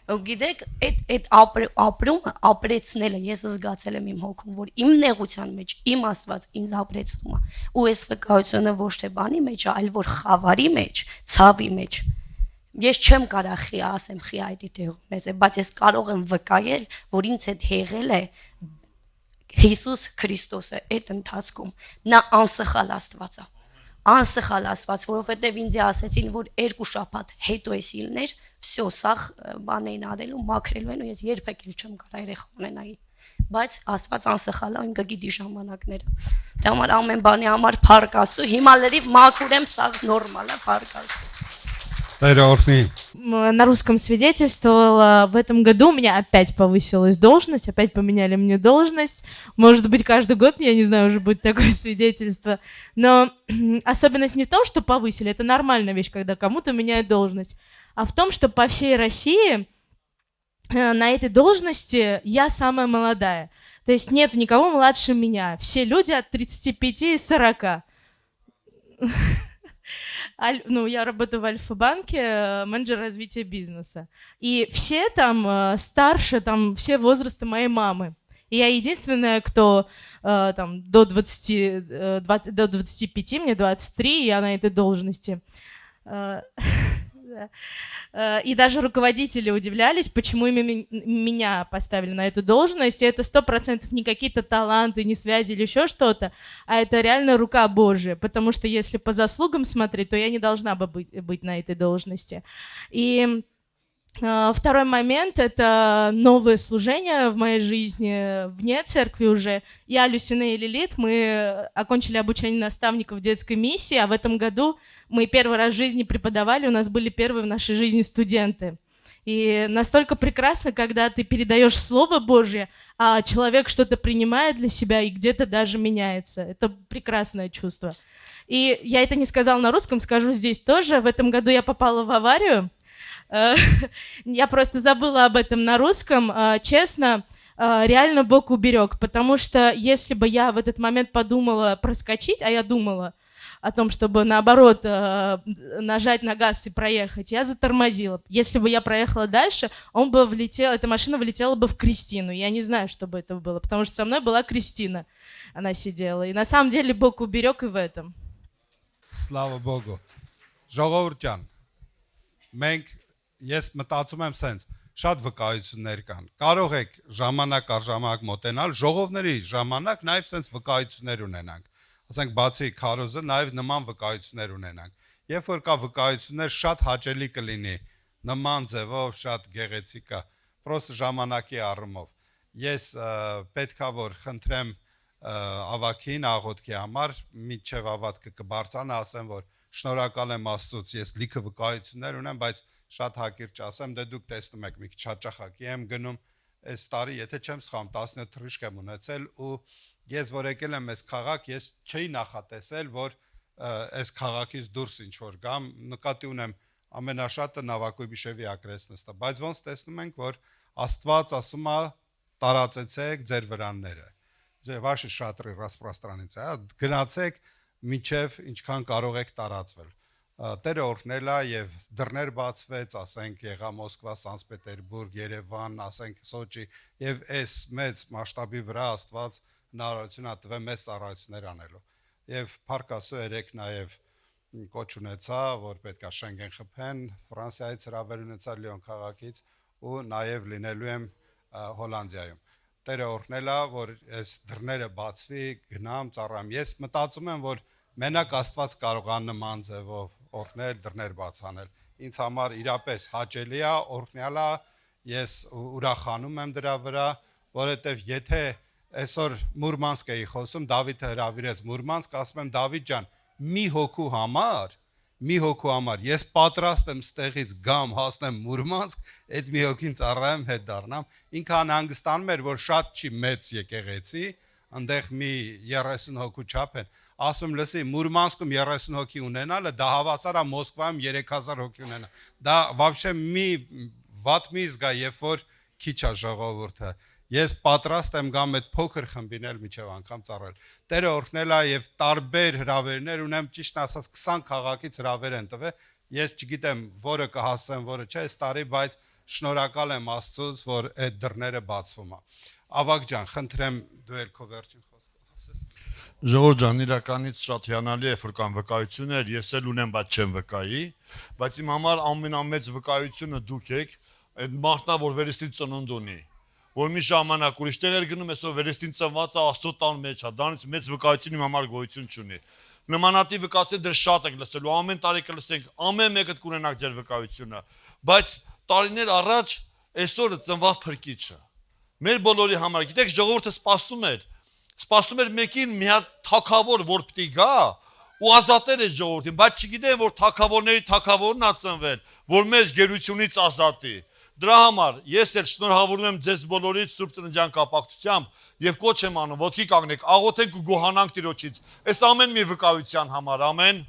Ու գիտեք, այդ ապրումը, ապրեցնելը ես զգացել եմ իմ հոգում, որ իմ նեղության մեջ իմ Աստված ինձ ապրեցնում է։ Ու այս վկայությունը ոչ թե բանի մեջ, այլ որ խավարի մեջ, ցավի մեջ։ Ես չեմ կարող ասեմ խիայտի տեղում ես, բայց ես կարող եմ վկայել, որ ինձ հետ եղել է Հիսուս Քրիստոսը այդ ընթացքում, նա անսխալ Աստված է, անսխալ Աստված, որովհետև ինձ ասեցին, որ 2 շաբաթ հետո էս իլներ, վсё, սաղ բան էին արելու, մաքրելու են ու ես երբեք էլ չեմ կարող երեխա ունենայի, բայց Աստված անսխալ է, ինքը գիտի ժամանակները։ Դա համար ամեն բանի համար փառք Աստծո, հիմա լրիվ մաքուր եմ, սաղ նորմալ է, փառք Աստծո։ На русском свидетельствовала. В этом году у меня опять повысилась должность, опять поменяли мне должность. Может быть, каждый год, я не знаю, уже будет такое свидетельство. Но особенность не в том, что повысили, это нормальная вещь, когда кому-то меняют должность, а в том, что по всей России на этой должности я самая молодая. То есть нет никого младше меня. Все люди от 35 и 40. Ну, я работаю в Альфа-банке, менеджер развития бизнеса. И все там старше, там все возраста моей мамы. И я единственная, кто там до 25, мне 23, я на этой должности. И даже руководители удивлялись, почему именно меня поставили на эту должность. И это 100% не какие-то таланты, не связи или еще что-то, а это реально рука Божия. Потому что если по заслугам смотреть, то я не должна бы быть на этой должности. И второй момент – это новое служение в моей жизни, вне церкви уже. Я, Люсина и Лилит, мы окончили обучение наставников в детской миссии, а в этом году мы первый раз в жизни преподавали, у нас были первые в нашей жизни студенты. И настолько прекрасно, когда ты передаешь Слово Божье, а человек что-то принимает для себя и где-то даже меняется. Это прекрасное чувство. И я это не сказала на русском, скажу здесь тоже. В этом году я попала в аварию. Я просто забыла об этом на русском. Честно, реально Бог уберег, потому что если бы я в этот момент подумала проскочить, а я думала о том, чтобы наоборот нажать на газ и проехать, я затормозила. Если бы я проехала дальше, эта машина влетела бы в Кристину. Я не знаю, что бы это было, потому что со мной была Кристина. Она сидела. И на самом деле Бог уберег и в этом. Слава Богу. Ժողովուրդ մենք ես մտածում եմ սենց շատ վկայություններ կան։ Կարող եք ժամանակ առ ժամանակ մոտենալ, ժողովների ժամանակ նաև սենց վկայություններ ունենանք։ Ասենք բացի քարոզը նաև նման վկայություններ ունենանք։ Երբ որ կա վկայություններ, շատ հաճելի կլինի նման ձևով, շատ գեղեցիկ է, պրոստը ժամանակի առումով։ Ես պետքա որ խնդրեմ ավակին աղոթքի համար, միջև ավատքը կբարձրանա, ասեմ որ շնորհակալ եմ Աստծուց, ես լիքը վկայություններ ունեմ, բայց շատ հակիրճ ասեմ, դե դուք տեսնում եք, մի քիչ հաճախակի եմ գնում, այս տարի, եթե չեմ սխալվում, 17 թռիչք եմ ունեցել ու ես որ եկել եմ այս քաղաք, ես չէի նախատեսել, որ այս քաղաքից դուրս ինչ որ գամ, նկատի ունեմ ամենաշատը Նավակոյբիշևի ակրեսնստը, բայց ոնց տեսնում ենք, որ Աստված ասում է տարածեցեք ձեր վրանները, ձեր ваши шатры распространите, գնացեք միջև ինչքան կարող եք տարածվել։ Տերը օրհնել է եւ դռներ բացվեց, ասենք եղա Մոսկվա, Սանտ-Պետերբուրգ, Երևան, ասենք Սոչի եւ այս մեծ մասշտաբի վրա Աստված հնարավորություն է տվել մեծ ծառայություններ անելու։ Եվ Փարքասու երեք նաեւ կոչ ունեցա, որ պետքա Շենգեն խփեն, Ֆրանսիայից հրավեր ունեցա Լիոն քաղաքից ու նաեւ լինելու եմ Հոլանդիայում։ Տերը օրհնել է, որ այս դռները բացվի, գնամ, ծառայեմ։ Ես մտածում եմ, որ մենակ Աստված կարող է նման ձևով օրհնել, դռներ բաց անել։ Ինձ համար իրապես հաճելի է, օրհնյալ է, ես ուրախանում եմ դրա վրա, որովհետև եթե այսօր Մուրմանսկ էի խոսում, Դավիթը հրավիրեց Մուրմանսկ, ասում եմ Դավիթ ջան, մի հոգու համար, ես պատրաստ եմ ստեղից գամ, հասնեմ Մուրմանսկ, այդ մի հոգին ծառայեմ, հետ դառնամ։ Ինքը անհանգստանում էր, որ շատ չի մեծ եկեղեցի, այնտեղ մի 30 հոգու չափ են։ Ասում լսի, Մուրմանսկում 30 հոգի ունենալը, դա հավասար է Մոսկվայում 3000 հոգի ունենա։ Դա вообще մի վատ մի զգա, երբ որ քիչ է ժողովուրդը։ Ես պատրաստ եմ գամ այդ փոքր խմբին էլ միջև անգամ ծառայել։ Տերը օրհնել է եւ տարբեր հրավերներ ունեմ, ճիշտ ասած 20 քաղաքից հրավեր են տվել։ Ես չգիտեմ, որը կհասեմ, որը չէ, այս տարի, բայց շնորհակալ եմ Աստծուց, որ այդ դռները բացվում է։ Ավակ ջան, խնդրեմ դու ել քո վերջին խոսքը ասես։ Ժողովուրդ ջան, իրականից շատ հիանալի է, որ կան վկայություններ, ես էլ ունեմ, բայց չեմ վկայի, բայց իմ համար ամենամեծ վկայությունը դուք եք, այդ մարդն է, որ վերստին ծնունդ ունի, որ մի ժամանակ ուրիշ տեղ էր գնում, այսօր վերստին ծնված է, Աստծո տան մեջ է, դրանից մեծ վկայություն իմ համար գոյություն չունի։ Նմանատիպ վկայություններ դեռ շատ եք լսելու, ամեն տարի կլսենք, ամեն մեկը կունենաք ձեր վկայությունը, բայց տարիներ առաջ այսօրը ծնված փրկիչը։ Մեր բոլորի համար, գիտեք, ժողովուրդը սպասում էր մեկին մի հատ թագավոր, որ պիտի գա ու ազատել է ժողովրդին, բայց չգիտեն, որ թագավորների թագավորն ա ծնվել, որ մեզ գերությունից ազատի։ Դրա համար ես էլ շնորհավորում եմ ձեզ բոլորից Սուրբ Ծննդյան կապակցությամբ եւ կոչ եմ անում, ոտքի կանգնեք, աղոթենք ու գոհանանք Տիրոջից։ Այս ամեն մի վկայության համար, ամեն։